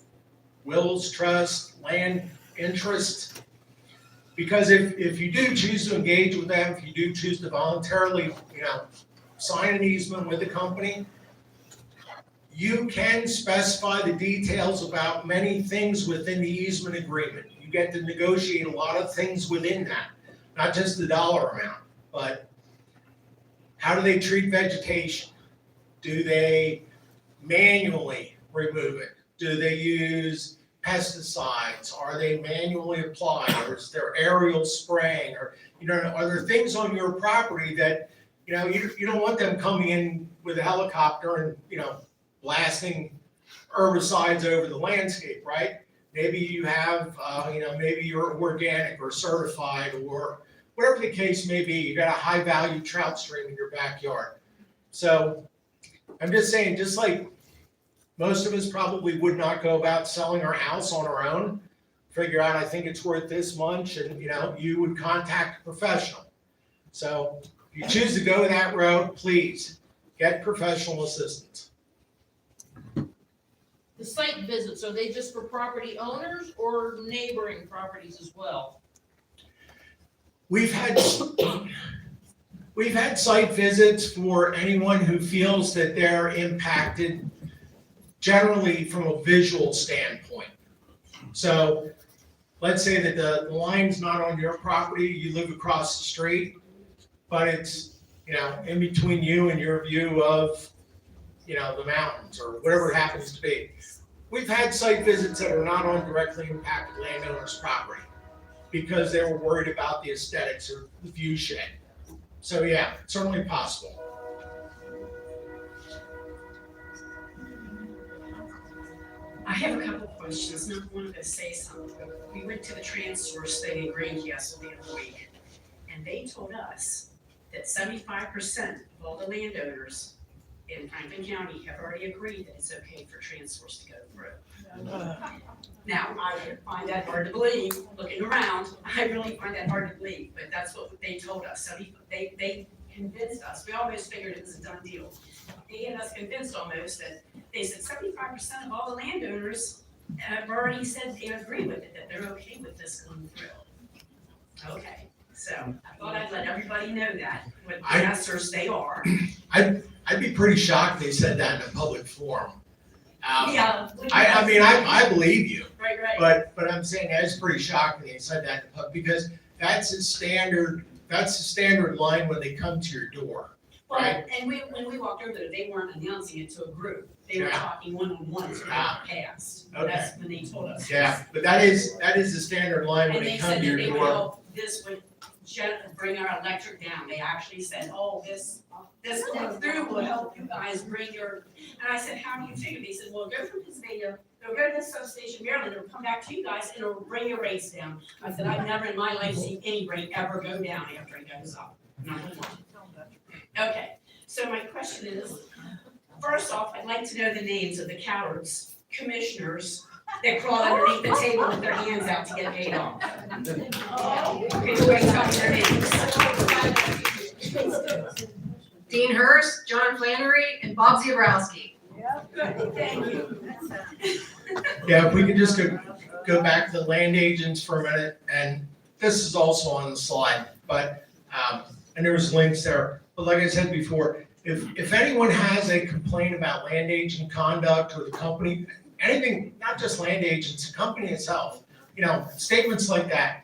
wills, trust, land interest. Because if you do choose to engage with them, if you do choose to voluntarily, sign an easement with the company, You can specify the details about many things within the easement agreement. You get to negotiate a lot of things within that, not just the dollar amount, but how do they treat vegetation? Do they manually remove it? Do they use pesticides? Are they manually applied? Or is there aerial spraying? Or, are there things on your property that, you don't want them coming in with a helicopter and, blasting herbicides over the landscape, right? Maybe you have, maybe you're organic or certified or whatever the case may be. You got a high value trout stream in your backyard. So I'm just saying, just like most of us probably would not go about selling our house on our own, figure out, I think it's worth this much, and, you would contact a professional. So if you choose to go that road, please get professional assistance. The site visits, are they just for property owners or neighboring properties as well? We've had site visits for anyone who feels that they're impacted generally from a visual standpoint. So let's say that the line's not on your property, you live across the street, but it's, in between you and your view of, the mountains or whatever it happens to be. We've had site visits that are not on directly impacted landowners' property because they were worried about the aesthetics or the view shed. So yeah, certainly possible. I have a couple of questions. Number one, I'm gonna say something. We went to the Transource thing in Grand Castle the other week, and they told us that 75% of all the landowners in Franklin County have already agreed that it's okay for Transource to go through. Now, I find that hard to believe, looking around, I really find that hard to believe, but that's what they told us. So they convinced us, we always figured it was a done deal. They had us convinced almost that they said 75% of all the landowners have already said they agree with it, that they're okay with this going through. Okay, so I thought I'd let everybody know that, what the answers they are. I'd be pretty shocked they said that in a public forum. Yeah. I believe you, Right. but I'm saying that's pretty shocking they said that in public because that's a standard line when they come to your door. Well, Right. and when we walked over there, they weren't announcing it to a group. They were Yeah. talking one-on-one, so they Ah. passed. Okay. That's when they told us. Yeah, but that is the standard line when And they they come said to that your they would door. help, this would bring our electric down. They actually said, oh, this going through will help you guys bring your, and I said, how do you figure? They said, well, go through Pennsylvania, go to this substation Maryland, it'll come back to you guys, and it'll bring your rates down. I said, I've never in my life seen any rate ever go down after it goes up, number one. Okay, so my question is, first off, I'd like to know the names of the cowards, commissioners that crawl underneath the table with their hands out to get paid off. Okay, so wait, tell me their names. Dean Hurst, John Flannery, and Bob Zebrowski. Thank you. Yeah, if we could just go back to the land agents for a minute, and this is also on the slide, but, and there's links there. But like I said before, if anyone has a complaint about land agent conduct or the company, anything, not just land agents, the company itself, statements like that,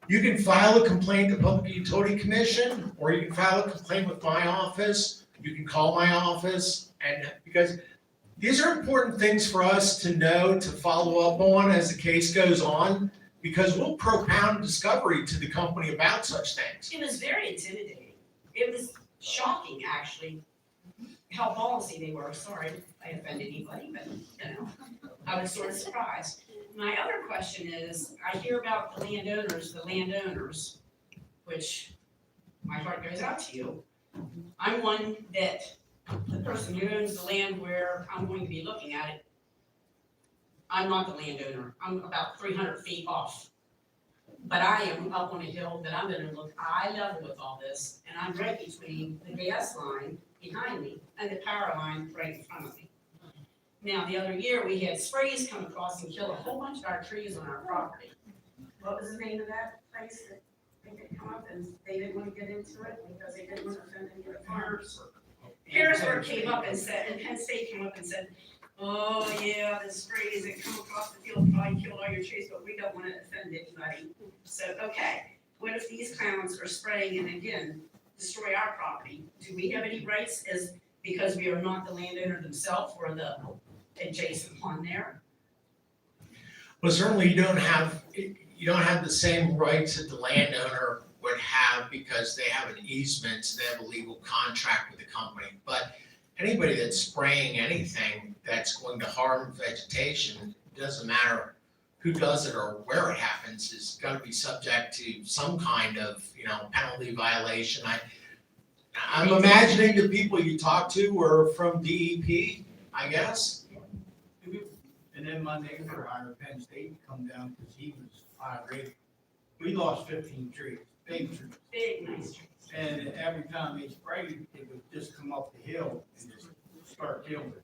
you can file a complaint to Public Utility Commission, or you can file a complaint with my office, you can call my office, and because these are important things for us to know, to follow up on as the case goes on, because we'll propound discovery to the company about such things. It was very intimidating. It was shocking, actually, how ballsy they were. Sorry if I offended anybody, but, I was sort of surprised. My other question is, I hear about the landowners, which my heart goes out to you. I'm one that, the person who owns the land where I'm going to be looking at it, I'm not the landowner. I'm about 300 feet off. But I am up on a hill that I'm gonna look eye level with all this, and I'm right between the gas line behind me and the power line right in front of me. Now, the other year, we had sprays come across and kill a whole bunch of our trees on our property. What was the name of that place that they could come up and they didn't want to get into it because they didn't want to offend any of the farmers? Harrisburg came up and said, and Penn State came up and said, oh, yeah, the sprays that come across the field probably killed all your trees, but we don't want to offend anybody. So, okay, what if these clowns are spraying and again, destroy our property? Do we have any rights as, because we are not the landowner themselves or the adjacent pond there? Well, certainly you don't have the same rights that the landowner would have because they have an easement, so they have a legal contract with the company. But anybody that's spraying anything that's going to harm vegetation, doesn't matter who does it or where it happens, is gonna be subject to some kind of, penalty violation. I'm imagining the people you talk to were from DEP, I guess. And then my neighbor out of Penn State come down because he was irate. We lost 15 trees, big trees. Big, nice trees. And every time they sprayed, it would just come up the hill and just start killing it.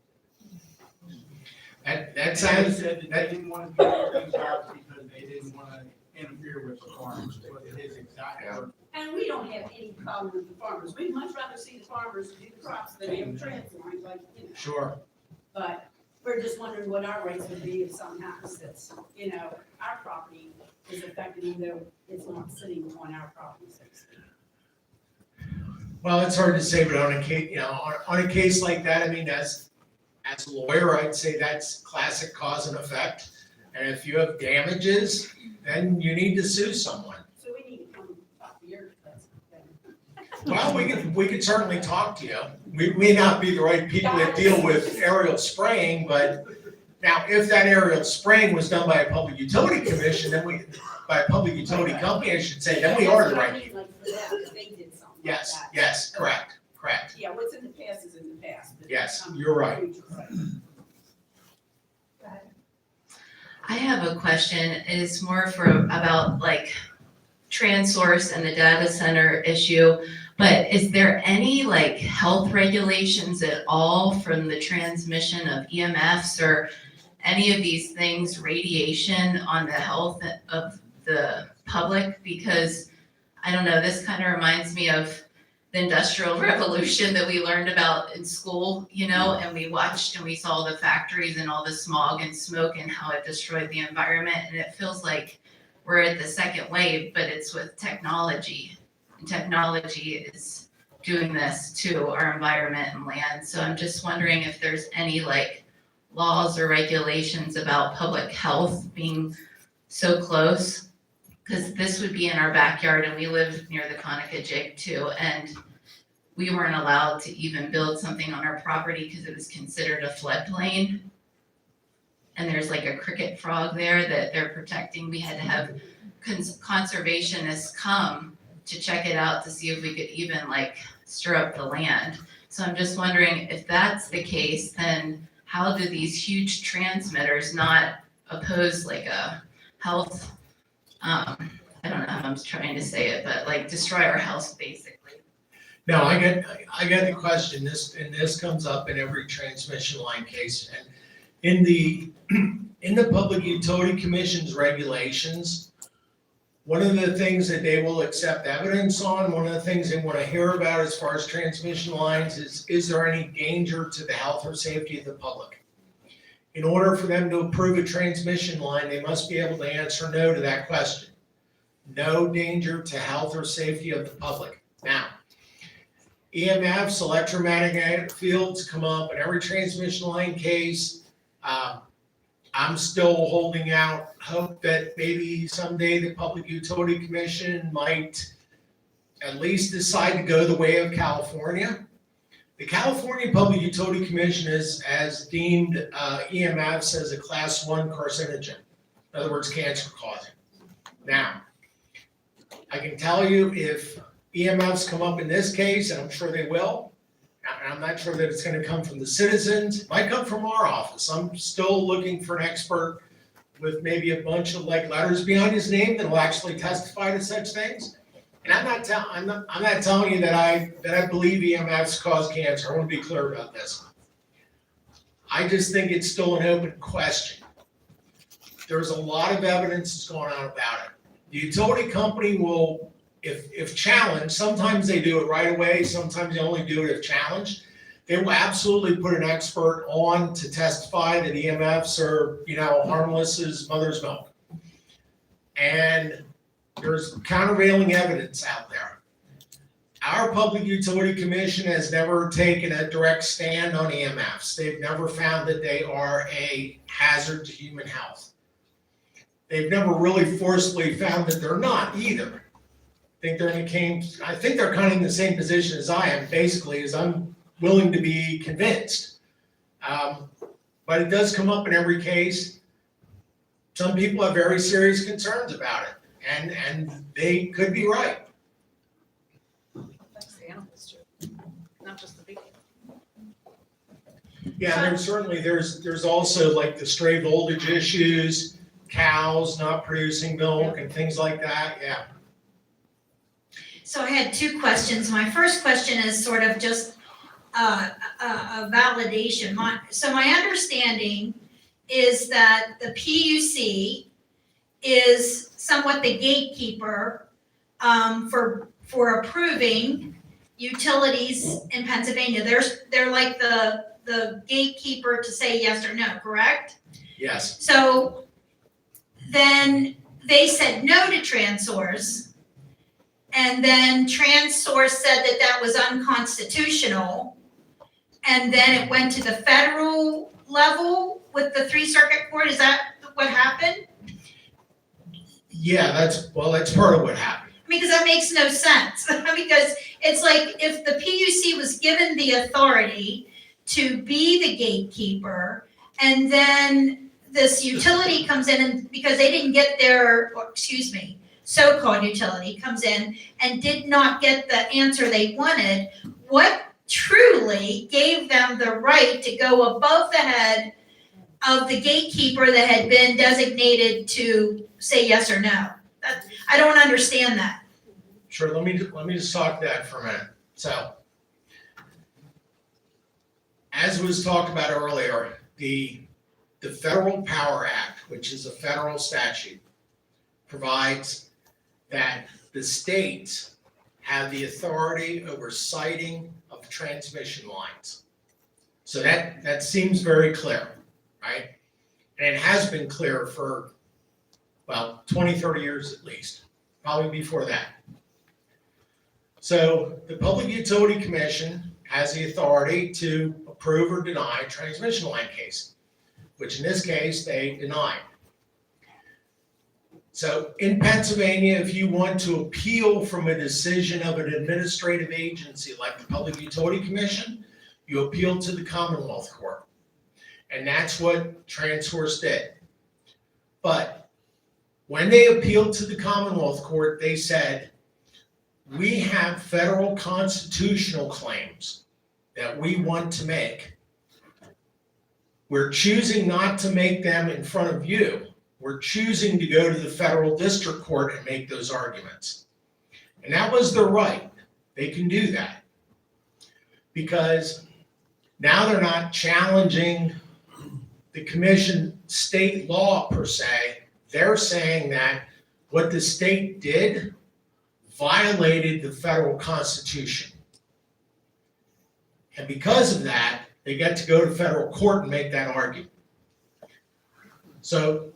That And they sounds, said that they didn't want to get these out because they didn't want to interfere with the farmers, was his exact word. And we don't have any problem with the farmers. We'd much rather see the farmers do the crops than have transplant, sure. But we're just wondering what our rights would be if something happens that's, our property is affected, even though it's not sitting on our property, so to speak. Well, it's hard to say, but on a case, on a case like that, I mean, as a lawyer, I'd say that's classic cause and effect. And if you have damages, then you need to sue someone. So we need to come up here. Well, we could certainly talk to you. We may not be the right people that deal with aerial spraying, but now if that aerial spraying was done by a public utility commission, by a public utility company, I should say, then we are the right people. Like for that, if they did something like Yes, that. yes, correct. Yeah, what's in the past is in the past. but, Yes, you're right. I have a question. It's more about like Transource and the data center issue. But is there any like health regulations at all from the transmission of EMFs or any of these things, radiation on the health of the public? Because I don't know, this kind of reminds me of the Industrial Revolution that we learned about in school, and we watched and we saw the factories and all the smog and smoke and how it destroyed the environment. And it feels like we're at the second wave, but it's with technology. And technology is doing this to our environment and land. So I'm just wondering if there's any like laws or regulations about public health being so close. Because this would be in our backyard and we live near the Conica Jig too. And we weren't allowed to even build something on our property because it was considered a floodplain. And there's like a cricket frog there that they're protecting. We had to have conservationists come to check it out to see if we could even like stir up the land. So I'm just wondering if that's the case, then how do these huge transmitters not oppose like a health, I don't know how I'm trying to say it, but like destroy our health basically. No, I get the question. This comes up in every transmission line case. And in the Public Utility Commission's regulations, one of the things that they will accept evidence on, one of the things they want to hear about as far as transmission lines is there any danger to the health or safety of the public? In order for them to approve a transmission line, they must be able to answer no to that question. No danger to health or safety of the public. Now, EMFs, electromagnetic fields come up in every transmission line case. I'm still holding out hope that maybe someday the Public Utility Commission might at least decide to go the way of California. The California Public Utility Commission has deemed EMFs as a class 1 carcinogen. In other words, cancer causing. Now, I can tell you if EMFs come up in this case, and I'm sure they will, and I'm not sure that it's going to come from the citizens. It might come from our office. I'm still looking for an expert with maybe a bunch of like letters behind his name that will actually testify to such things. And I'm not telling you that I believe EMFs cause cancer. I want to be clear about this. I just think it's still an open question. There's a lot of evidence that's going on about it. The utility company will, if challenged, sometimes they do it right away, sometimes they only do it if challenged. they will absolutely put an expert on to testify that EMFs are, harmless as mother's milk. And there's countervailing evidence out there. Our Public Utility Commission has never taken a direct stand on EMFs. They've never found that they are a hazard to human health. They've never really forcefully found that they're not either. I think they're kind of in the same position as I am, basically, as I'm willing to be convinced. But it does come up in every case. Some people have very serious concerns about it, and they could be right. That's the animals too, not just the people. Yeah, there's also like the stray voltage issues, cows not producing milk and things like that, yeah. So I had two questions. My first question is sort of just a validation. My understanding is that the PUC is somewhat the gatekeeper for approving utilities in Pennsylvania. They're like the gatekeeper to say yes or no, correct? Yes, So then they said no to Transource. And then Transource said that that was unconstitutional. And then it went to the federal level with the three-circuit court. Is that what happened? yeah, that's part of what happened. Because that makes no sense. Because it's like if the PUC was given the authority to be the gatekeeper, and then this utility comes in and because they didn't get their, so-called utility comes in and did not get the answer they wanted, what truly gave them the right to go above the head of the gatekeeper that had been designated to say yes or no? I don't understand that. Sure, let me just talk that for a minute. So, as was talked about earlier, the Federal Power Act, which is a federal statute, provides that the states have the authority over siting of transmission lines. So that seems very clear, right? And it has been clear for, 20, 30 years at least, probably before that. So the Public Utility Commission has the authority to approve or deny transmission line case, which in this case, they denied. So in Pennsylvania, if you want to appeal from a decision of an administrative agency like the Public Utility Commission, you appeal to the Commonwealth Court. And that's what Transource did. But when they appealed to the Commonwealth Court, they said, we have federal constitutional claims that we want to make. We're choosing not to make them in front of you. We're choosing to go to the federal district court and make those arguments. And that was their right. They can do that. Because now they're not challenging the commission state law per se. They're saying that what the state did violated the federal constitution. And because of that, they get to go to federal court and make that argument. So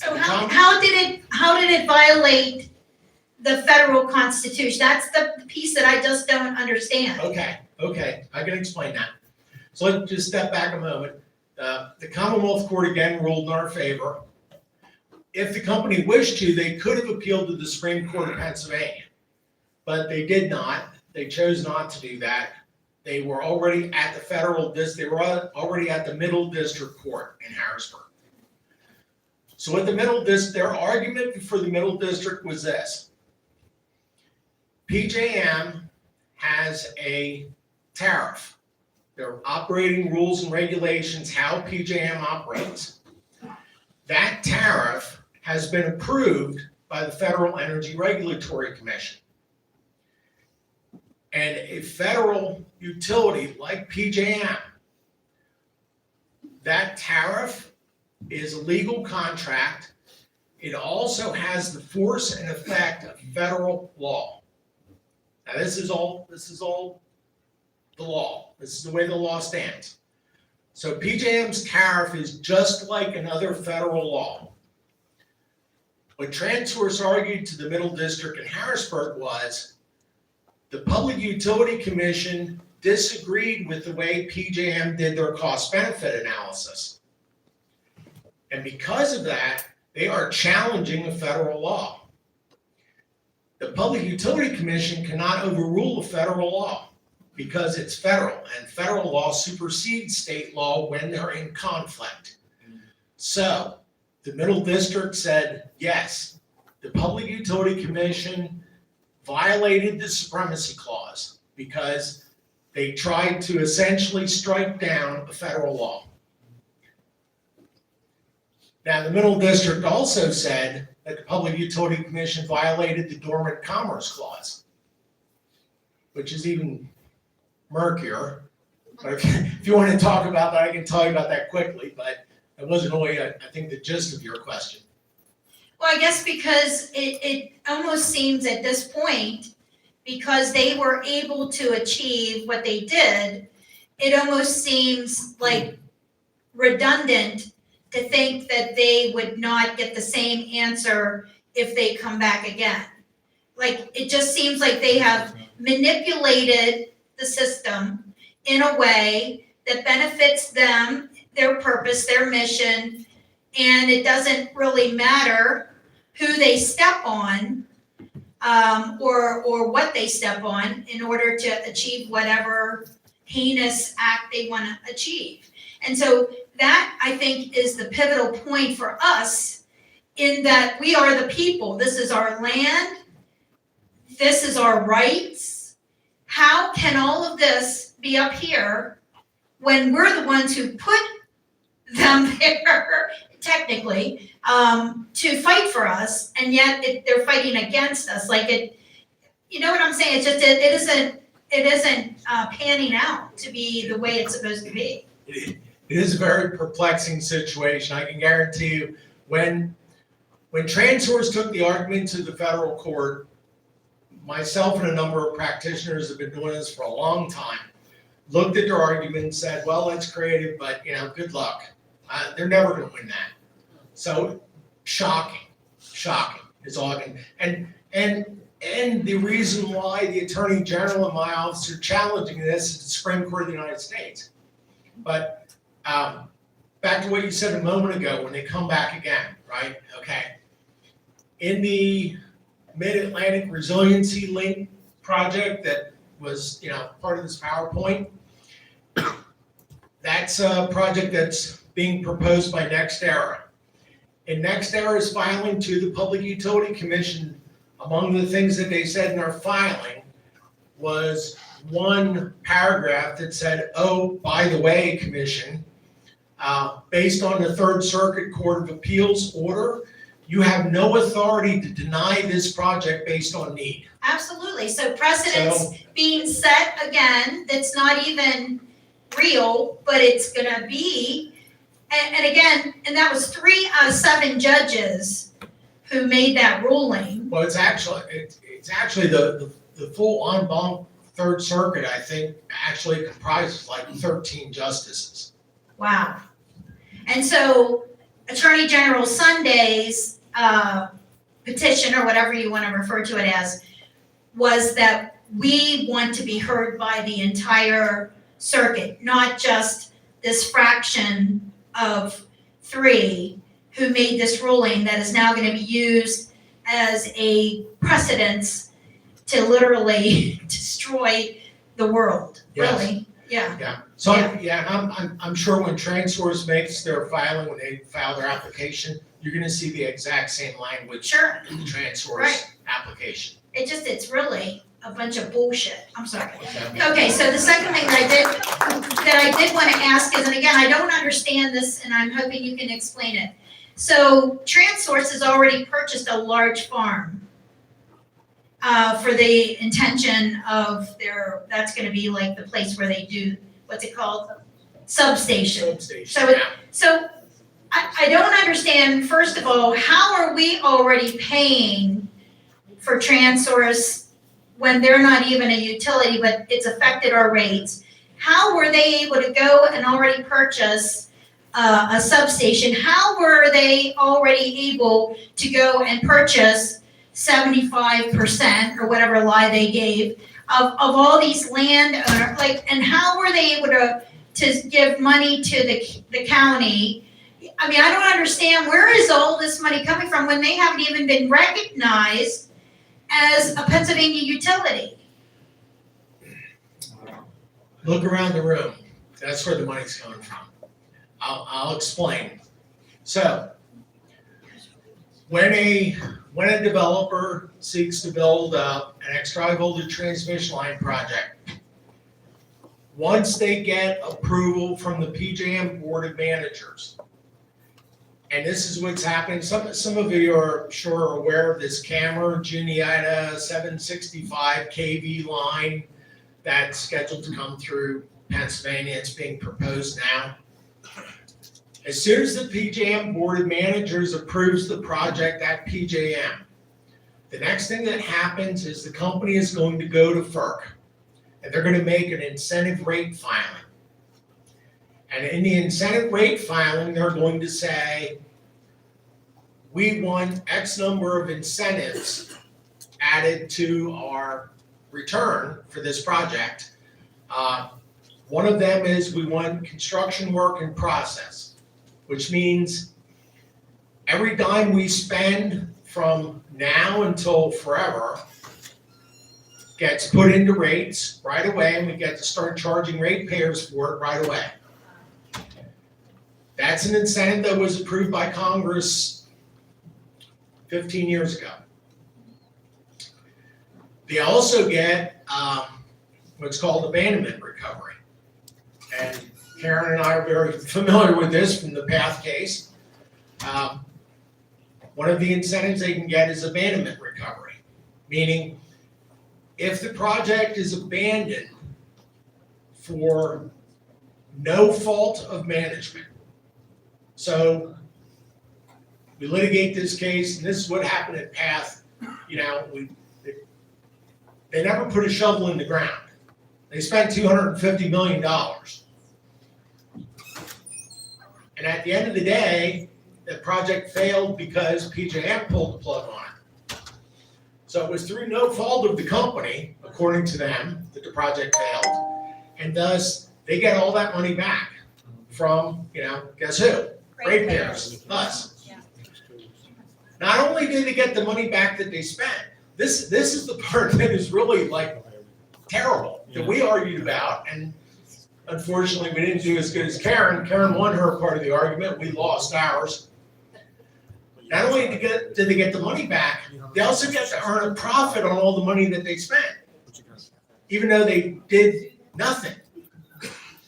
how did it violate the federal constitution? That's the piece that I just don't understand. Okay, I can explain that. So let's just step back a moment. The Commonwealth Court again ruled in our favor. If the company wished to, they could have appealed to the Supreme Court of Pennsylvania, but they did not. They chose not to do that. They were already at the Middle District Court in Harrisburg. So what their argument before the Middle District was this. PJM has a tariff. There are operating rules and regulations how PJM operates. That tariff has been approved by the Federal Energy Regulatory Commission. And a federal utility like PJM, that tariff is a legal contract. It also has the force and effect of federal law. Now this is all the law. This is the way the law stands. So PJM's tariff is just like another federal law. What Transource argued to the Middle District in Harrisburg was the Public Utility Commission disagreed with the way PJM did their cost-benefit analysis. And because of that, they are challenging a federal law. The Public Utility Commission cannot overrule a federal law because it's federal, and federal law supersedes state law when they're in conflict. So the Middle District said, yes, the Public Utility Commission violated the supremacy clause because they tried to essentially strike down a federal law. Now, the Middle District also said that the Public Utility Commission violated the Dormant Commerce Clause, which is even murkier. But if you want to talk about that, I can tell you about that quickly, but that wasn't really, I think, the gist of your question. Well, I guess because it almost seems at this point, because they were able to achieve what they did, it almost seems like redundant to think that they would not get the same answer if they come back again. Like, it just seems like they have manipulated the system in a way that benefits them, their purpose, their mission, and it doesn't really matter who they step on, or what they step on in order to achieve whatever heinous act they want to achieve. And so that, I think, is the pivotal point for us, in that we are the people. This is our land. This is our rights. How can all of this be up here when we're the ones who put them there, technically, to fight for us, and yet they're fighting against us? Like, it, you know what I'm saying? It's just, it isn't panning out to be the way it's supposed to be. It is a very perplexing situation. I can guarantee you, when Transource took the argument to the federal court, myself and a number of practitioners have been doing this for a long time, looked at their argument and said, well, that's creative, but good luck. They're never going to win that. So shocking is all I can. And the reason why the Attorney General in my office are challenging this is the Supreme Court of the United States. But back to what you said a moment ago, when they come back again, right? Okay. In the Mid-Atlantic Resiliency Link project that was, part of this PowerPoint, that's a project that's being proposed by NextEra. And NextEra is filing to the Public Utility Commission. Among the things that they said in their filing was one paragraph that said, oh, by the way, Commission, based on the Third Circuit Court of Appeals order, you have no authority to deny this project based on need. Absolutely. So precedent's being set again, that's not even real, but it's gonna be. And again, and that was 3 out of 7 judges who made that ruling. Well, it's actually the full en banc Third Circuit, I think, actually comprises like 13 justices. Wow. And so Attorney General Sunday's petition, or whatever you want to refer to it as, was that we want to be heard by the entire circuit, not just this fraction of 3 who made this ruling that is now going to be used as a precedence to literally destroy the world. Yes. Really? Yeah. Yeah. So I'm sure when Transource makes their filing, when they file their application, you're going to see the exact same language Sure. in the Transource Right. application. It's really a bunch of bullshit. I'm sorry. Okay. Okay, so the second thing that I did want to ask is, and again, I don't understand this, and I'm hoping you can explain it. So Transource has already purchased a large farm for the intention of that's going to be like the place where they do, what's it called? Substation. So I don't understand, first of all, how are we already paying for Transource when they're not even a utility, but it's affected our rates? how were they able to go and already purchase a substation? How were they already able to go and purchase 75% or whatever lie they gave of all these landowners? Like, and how were they able to give money to the county? I mean, I don't understand, where is all this money coming from when they haven't even been recognized as a Pennsylvania utility? Look around the room. That's where the money's coming from. I'll explain. So, when a developer seeks to build an extra high voltage transmission line project, once they get approval from the PJM Board of Managers, and this is what's happening, some of you are sure aware of this Cameron Juniata 765 kV line that's scheduled to come through Pennsylvania. It's being proposed now. As soon as the PJM Board of Managers approves the project at PJM, the next thing that happens is the company is going to go to FERC, and they're going to make an incentive rate filing. And in the incentive rate filing, they're going to say, we want X number of incentives added to our return for this project. One of them is we want construction work in process, which means every dime we spend from now until forever gets put into rates right away, and we get to start charging ratepayers for it right away. That's an incentive that was approved by Congress 15 years ago. They also get what's called abandonment recovery. And Karen and I are very familiar with this from the PATH case. One of the incentives they can get is abandonment recovery, meaning if the project is abandoned for no fault of management. So we litigate this case, and this is what happened at PATH. You know, they never put a shovel in the ground. They spent $250 million. And at the end of the day, the project failed because PJM pulled the plug on it. So it was through no fault of the company, according to them, that the project failed. And thus, they get all that money back from, guess who? Ratepayers, us. Yeah. Not only did they get the money back that they spent, this is the part that is really terrible, that we argued about, and unfortunately we didn't do as good as Karen. Karen won her part of the argument, we lost ours. Not only did they get the money back, they also get to earn a profit on all the money that they spent, even though they did nothing.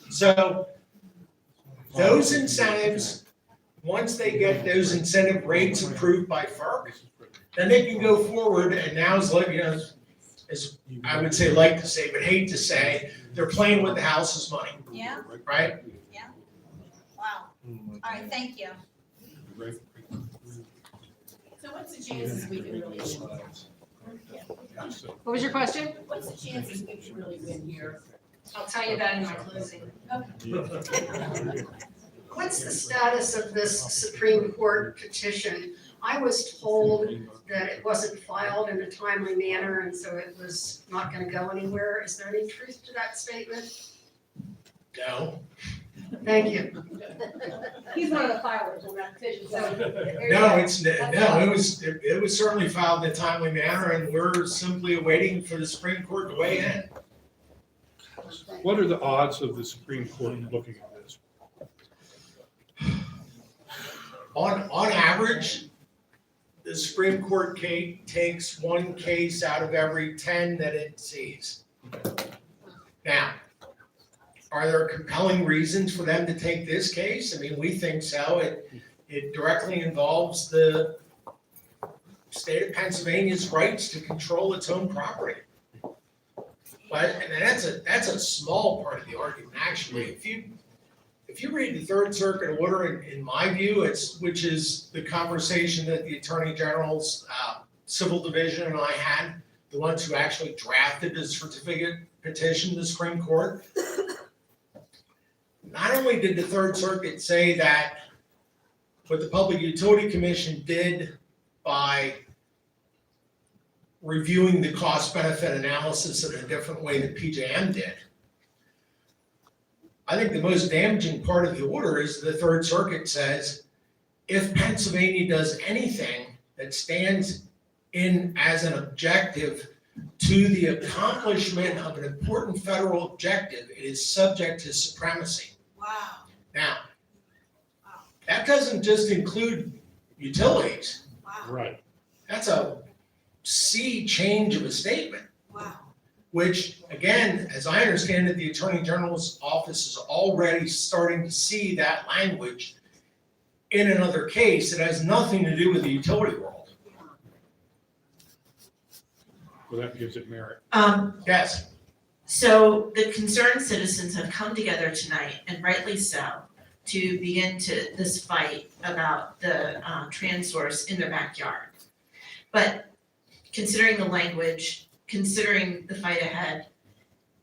So those incentives, once they get those incentive rates approved by FERC, then they can go forward, and now is as I would say, like to say, but hate to say, they're playing with the house's money, Yeah, right? wow. All right, thank you. So what's the chances we can really win? What was your question? What's the chances we can really win here? I'll tell you that in my closing. What's the status of this Supreme Court petition? I was told that it wasn't filed in a timely manner, and so it was not going to go anywhere. Is there any truth to that statement? No. Thank you. He's one of the filers on that petition, so. It was certainly filed in a timely manner, and we're simply awaiting for the Supreme Court to weigh in. What are the odds of the Supreme Court looking at this? On average, the Supreme Court takes one case out of every 10 that it sees. Now, are there compelling reasons for them to take this case? I mean, we think so. It directly involves the state of Pennsylvania's rights to control its own property. But and that's a small part of the argument, actually. If you read the Third Circuit order, in my view, which is the conversation that the Attorney General's Civil Division and I had, the ones who actually drafted the certificate petition to the Supreme Court, not only did the Third Circuit say that what the Public Utility Commission did by reviewing the cost benefit analysis in a different way than PJM did. I think the most damaging part of the order is the Third Circuit says, if Pennsylvania does anything that stands in as an objective to the accomplishment of an important federal objective, it is subject to supremacy. Wow. Now, that doesn't just include utilities. Right. That's a sea change of a statement. Wow. Which, again, as I understand it, the Attorney General's office is already starting to see that language in another case that has nothing to do with the utility world. Well, that gives it merit. Yes, So the concerned citizens have come together tonight, and rightly so, to begin to this fight about the Transource in their backyard. But considering the language, considering the fight ahead,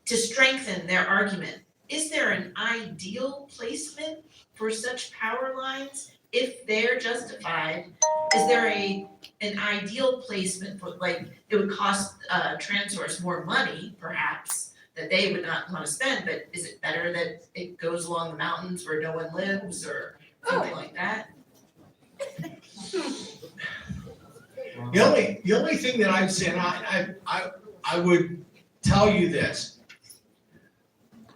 to strengthen their argument, is there an ideal placement for such power lines if they're justified? Is there an ideal placement for, like, it would cost Transource more money, perhaps, that they would not want to spend, but is it better that it goes along the mountains where no one lives or something like that? the only thing that I've seen, I would tell you this.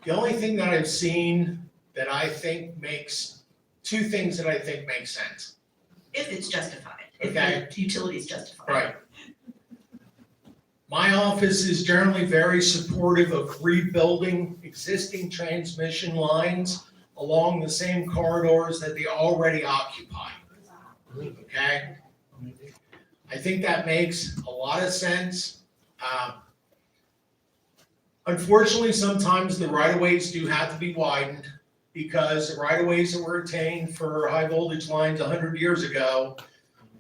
The only thing that I've seen that I think makes, two things that I think make sense. If it's justified, if Okay. the utility's justified. Right. My office is generally very supportive of rebuilding existing transmission lines along the same corridors that they already occupy. Okay? I think that makes a lot of sense. Unfortunately, sometimes the right-of-ways do have to be widened because the right-of-ways that were attained for high voltage lines 100 years ago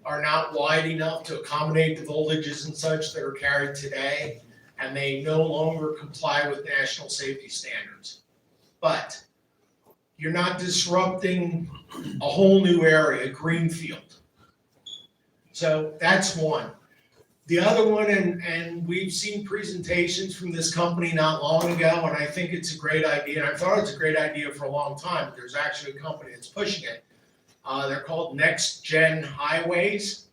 are not wide enough to accommodate the voltages and such that are carried today, and they no longer comply with national safety standards. But you're not disrupting a whole new area, greenfield. So that's one. The other one, and we've seen presentations from this company not long ago, and I think it's a great idea, and I thought it's a great idea for a long time, but there's actually a company that's pushing it. They're called Next Gen Highways.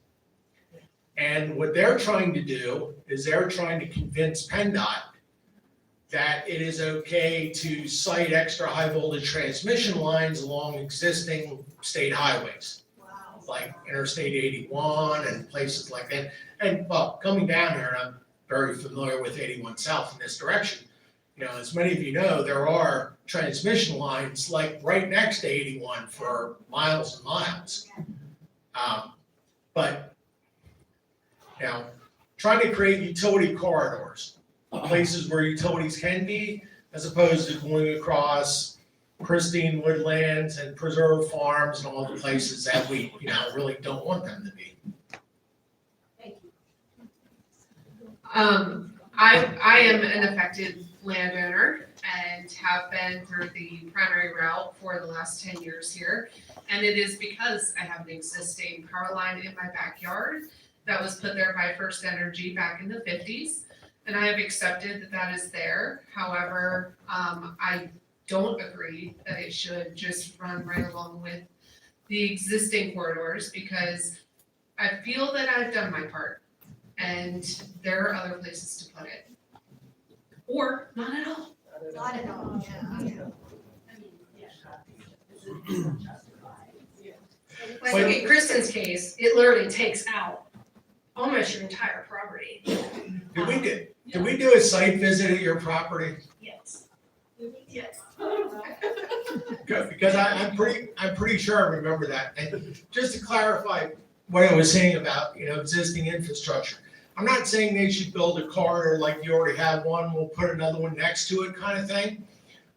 And what they're trying to do is they're trying to convince PennDOT that it is okay to site extra high voltage transmission lines along existing state highways. Wow. Like Interstate 81 and places like that. And well, coming down here, and I'm very familiar with 81 South in this direction, you know, as many of you know, there are transmission lines like right next to 81 for miles and miles. But, you know, trying to create utility corridors, places where utilities can be, as opposed to going across pristine woodlands and preserved farms and all the places that we, you know, really don't want them to be. I am an affected landowner and have been through the primary route for the last 10 years here. And it is because I have an existing power line in my backyard that was put there by First Energy back in the 50s. And I have accepted that that is there. However, I don't agree that it should just run right along with the existing corridors because I feel that I've done my part. And there are other places to put it. Or not at all. Not at all, yeah. I think in Kristen's case, it literally takes out almost your entire property. Did we do a site visit at your property? Yes. Yes. Good, because I'm pretty sure I remember that. And just to clarify what I was saying about, you know, existing infrastructure. I'm not saying they should build a corridor like you already have one, we'll put another one next to it kind of thing.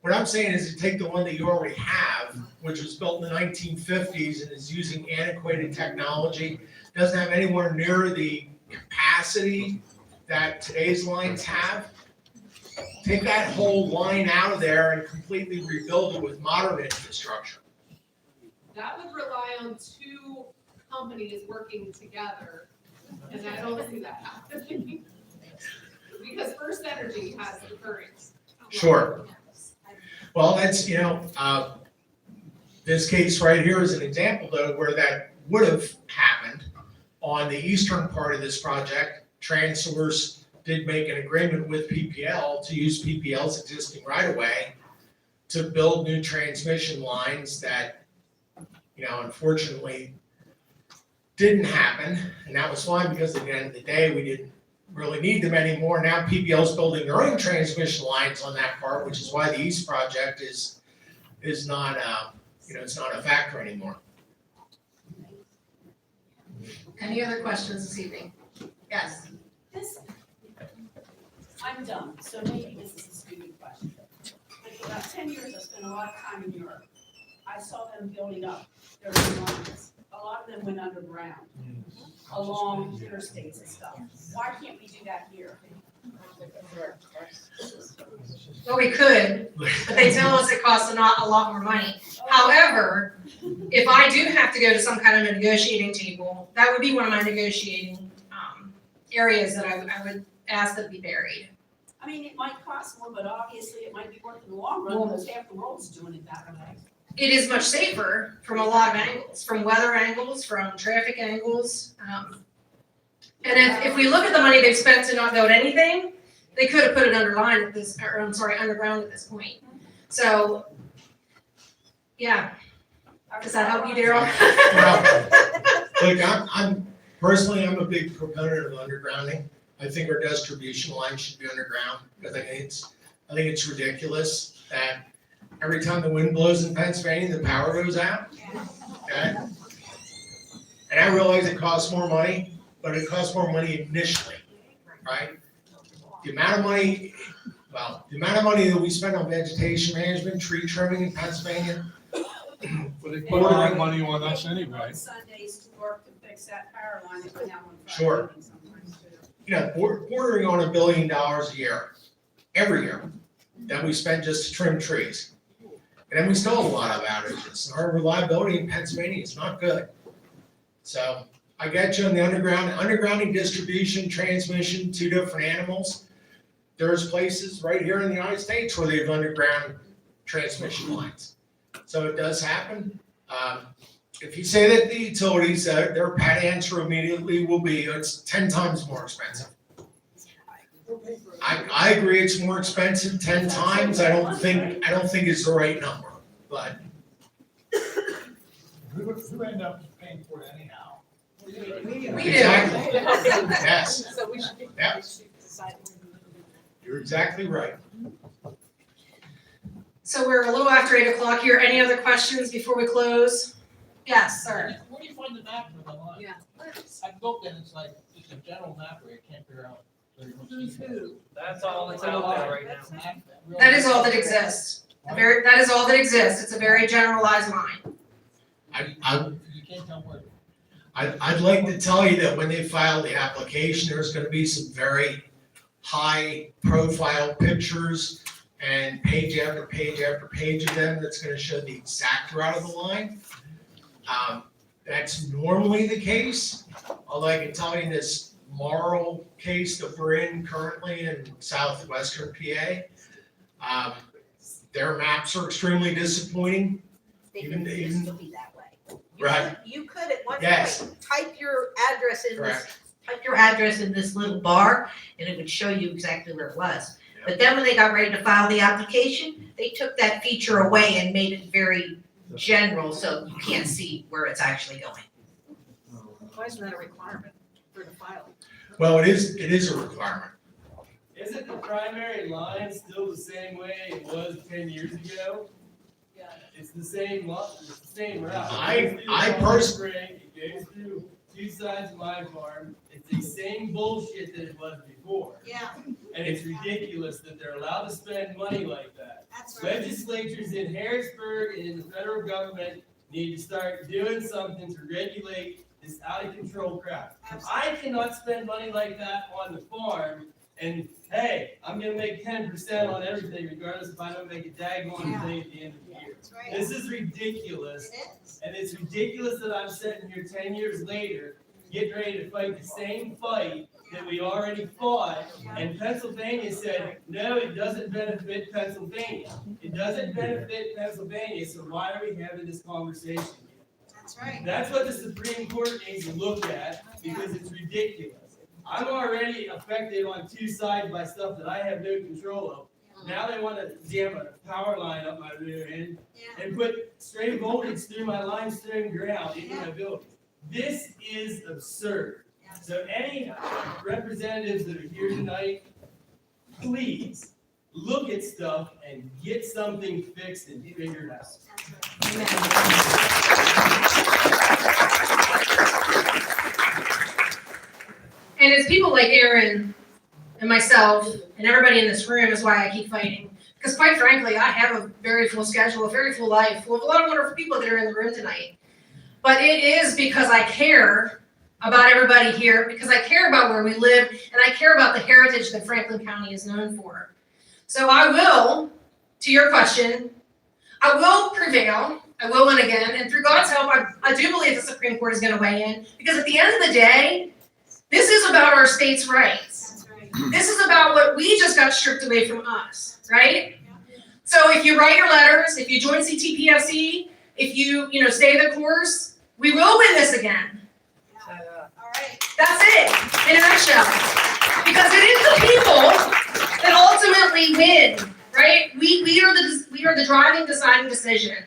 What I'm saying is to take the one that you already have, which was built in the 1950s and is using antiquated technology, doesn't have anywhere near the capacity that today's lines have, take that whole line out of there and completely rebuild it with modern infrastructure. That would rely on two companies working together, and I don't see that happening. Because First Energy has the current. Sure. Well, that's, this case right here is an example though, where that would have happened on the eastern part of this project. Transource did make an agreement with PPL to use PPL's existing right-of-way to build new transmission lines that, unfortunately didn't happen. And that was fine because at the end of the day, we didn't really need them anymore. Now PPL's building their own transmission lines on that part, which is why the East project is not, it's not a factor anymore. Any other questions this evening? Yes. I'm dumb, so maybe this is a stupid question. But for about 10 years, I spent a lot of time in Europe. I saw them building up their own lines. A lot of them went underground, along interstates and stuff. Why can't we do that here? Well, we could, but they tell us it costs a lot more money. However, if I do have to go to some kind of a negotiating table, that would be one of my negotiating areas that I would ask that be buried. I mean, it might cost more, but obviously it might be worth it in the long run because half the world's doing it that way. It is much safer from a lot of angles, from weather angles, from traffic angles. And if we look at the money they've spent to not build anything, they could have put it underground at this point. So, yeah. Does that help you, Daryl? Look, I'm personally, I'm a big proponent of undergrounding. I think our distribution line should be underground because I think it's ridiculous that every time the wind blows in Pennsylvania, the power goes out. Okay? And I realize it costs more money, but it costs more money initially, right? The amount of money that we spend on vegetation management, tree trimming in Pennsylvania. Well, they put all that money on us anyway. Sundays to work to fix that power line that went out on Friday Sure. evening sometimes too. Bordering on $1 billion a year, every year, that we spend just to trim trees. And then we still have a lot of outages. Our reliability in Pennsylvania is not good. So I get you on the undergrounding, distribution, transmission, two different animals. There's places right here in the United States where they've underground transmission lines. So it does happen. If you say that the utilities, their pat answer immediately will be, it's 10 times more expensive. I agree it's more expensive 10 times. I don't think it's the right number, but. Who end up paying for it anyhow? We do. Exactly. Yes. So we should Yep. decide. You're exactly right. So we're a little after 8 o'clock here. Any other questions before we close? Yes, sir. Where do you find the map for the line? Yeah. I looked and it's like, just a general map where I can't figure out very much detail. That's all that's out there right now. That is all that exists. That is all that exists. It's a very generalized line. You can't tell where. I'd like to tell you that when they file the application, there's gonna be some very high profile pictures and page after page after page of them that's gonna show the exact route of the line. That's normally the case, although I can tell you this Marl case that we're in currently in southwestern PA, their maps are extremely disappointing. They Even- used even- to be that way. Right. You could at one Yes. point type your address in this, Correct. type your address in this little bar, and it would show you exactly where it was. But then when they got ready to file the application, they took that feature away and made it very general, so you can't see where it's actually going. Why isn't that a requirement for the filing? Well, it is a requirement. Isn't the primary line still the same way it was 10 years ago? Yeah. It's the same it's the same route. I It goes through personally. It goes through two sides of my farm. It's the same bullshit that it was before. Yeah, And it's ridiculous that they're allowed to spend money like that. that's right. Legislatures in Harrisburg and in the federal government need to start doing something to regulate this out of control crap. I cannot spend money like that on the farm and hey, I'm gonna make 10% on everything regardless if I don't make a daggone thing at the end of the year. That's right. This is ridiculous, It is. and it's ridiculous that I'm sitting here 10 years later, getting ready to fight the same fight that we already fought, and Pennsylvania said, no, it doesn't benefit Pennsylvania. It doesn't benefit Pennsylvania, so why are we having this conversation? That's right. That's what the Supreme Court needs to look at, because it's ridiculous. I'm already affected on two sides by stuff that I have no control of. Now they want to jam a power line up my rear end and put stray voltage through my limestone ground into my building. This is absurd. So any representatives that are here tonight, please look at stuff and get something fixed and figured out. And it's people like Aaron and myself and everybody in this room is why I keep fighting. Because quite frankly, I have a very full schedule, a very full life, full of a lot of wonderful people that are in the room tonight. But it is because I care about everybody here, because I care about where we live, and I care about the heritage that Franklin County is known for. So I will, to your question, I will prevail. I will win again. And through God's help, I do believe the Supreme Court is going to weigh in. Because at the end of the day, this is about our state's rights. This is about what we just got stripped away from us, right? So if you write your letters, if you join CTPFC, if you stay the course, we will win this again. That's it, in a nutshell. Because it is the people that ultimately win, right? We are the driving, deciding decision.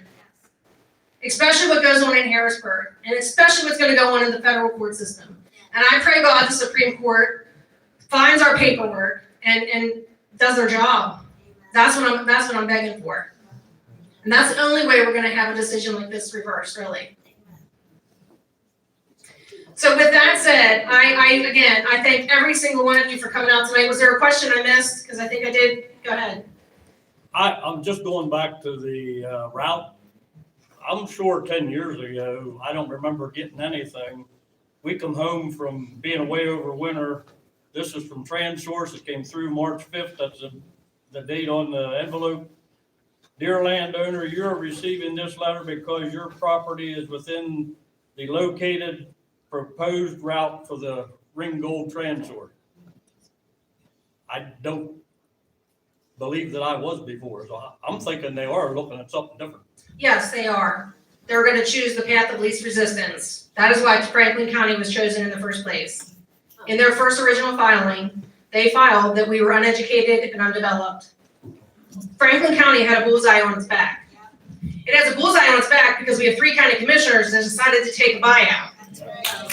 Especially what goes on in Harrisburg, and especially what's going to go on in the federal court system. And I pray God the Supreme Court finds our paperwork and does their job. That's what I'm begging for. And that's the only way we're going to have a decision like this reversed, really. So with that said, I thank every single one of you for coming out tonight. Was there a question I missed? Because I think I did. Go ahead. I'm just going back to the route. I'm sure 10 years ago, I don't remember getting anything. We come home from being away over winter. This is from Transource. It came through March 5th. That's the date on the envelope. Dear landowner, you're receiving this letter because your property is within the located proposed route for the Ringgold Transource. I don't believe that I was before, so I'm thinking they are looking at something different. Yes, they are. They're going to choose the path of least resistance. That is why Franklin County was chosen in the first place. In their first original filing, they filed that we were uneducated and undeveloped. Franklin County had a bullseye on its back. It has a bullseye on its back because we have 3 county commissioners that decided to take a buyout.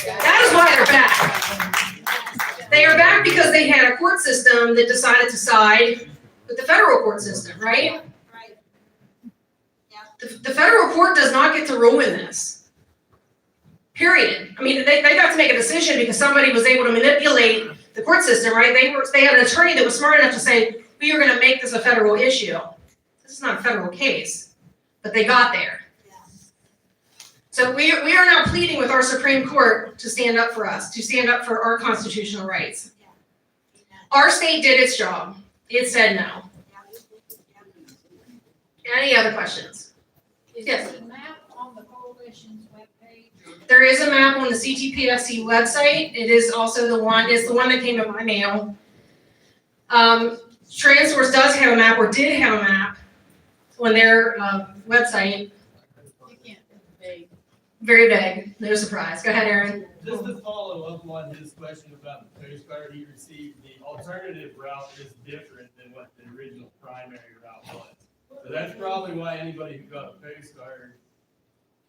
That is why they're back. They are back because they had a court system that decided to side with the federal court system, right? The federal court does not get to rule in this. Period. I mean, they got to make a decision because somebody was able to manipulate the court system, right? They had an attorney that was smart enough to say, we are going to make this a federal issue. This is not a federal case, but they got there. So we are now pleading with our Supreme Court to stand up for us, to stand up for our constitutional rights. Our state did its job. It said no. Any other questions? Yes. Is the map on the coalition's webpage? There is a map on the CTPFC website. It is also the one that came in my mail. Transource does have a map, or did have a map on their website. Very vague, no surprise. Go ahead, Aaron. Just to follow up on his question about the postcard he received, the alternative route is different than what the original primary route was. So that's probably why anybody who got a postcard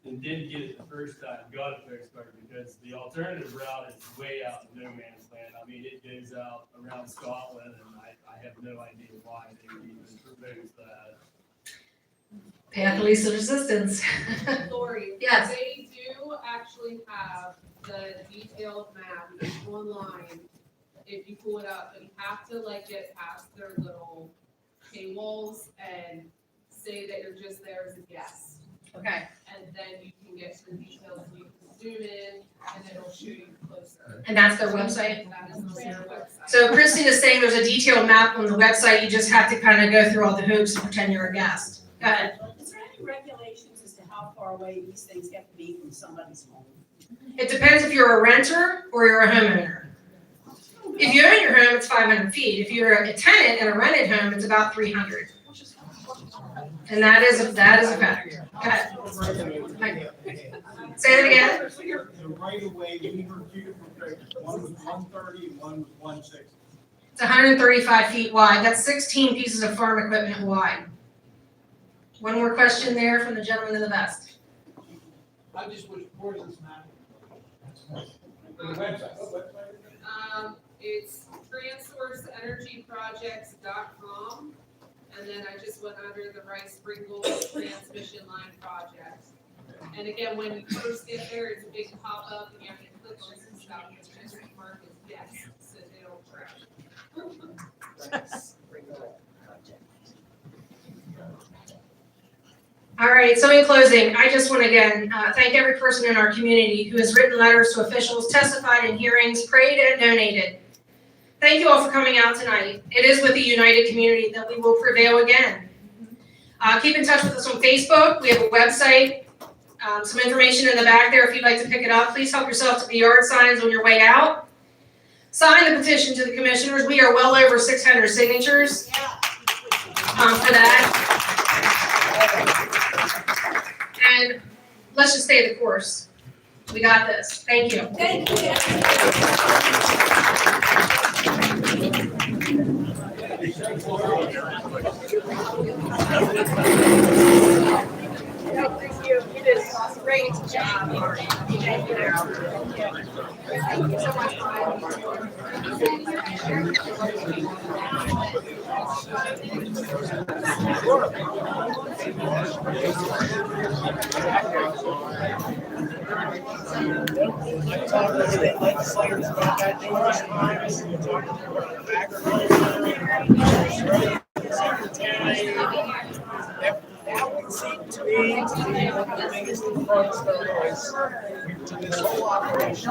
and didn't get it the first time got a postcard, because the alternative route is way out in no man's land. I mean, it goes out around Scotland, and I have no idea why they would even propose that. Path of least resistance. Lori, Yes. they do actually have the detailed map online. If you pull it up, but you have to get past their little paywalls and say that you're just there as a guest. Okay. And then you can get to the details and you can zoom in, and it'll show you closer. And that's their website? That is their website. So Kristen is saying there's a detailed map on the website, you just have to kind of go through all the hoops and pretend you're a guest. Go ahead. Is there any regulations as to how far away these things have to be from somebody's home? It depends if you're a renter or you're a homeowner. If you own your home, it's 500 feet. If you're a tenant in a rented home, it's about 300. And that is a fact. Go ahead. Say it again. The right of way, we were two different pictures. One was 130 and one was 160. It's 135 feet wide. That's 16 pieces of farm equipment wide. One more question there from the gentleman in the vest. I just was reporting this map. The website. It's transourceenergyprojects.com, and then I just went under the Rice Sprinkle transmission line project. And again, when you first get there, it's a big pop-up, and you have to click on some stuff, and the mark is yes, so they don't crash. All right, so in closing, I just want to again thank every person in our community who has written letters to officials, testified in hearings, prayed, and donated. Thank you all for coming out tonight. It is with a united community that we will prevail again. Keep in touch with us on Facebook. We have a website, some information in the back there if you'd like to pick it up. Please help yourself to the yard signs on your way out. Sign the petition to the commissioners. We are well over 600 signatures for that. And let's just stay the course. We got this. Thank you. Thank you. Thank you. You did a great job. Thank you. Thank you so much. I talked to state legislators about that numerous times. We talked to them about the that would seem to me to be one of the biggest components of this whole operation.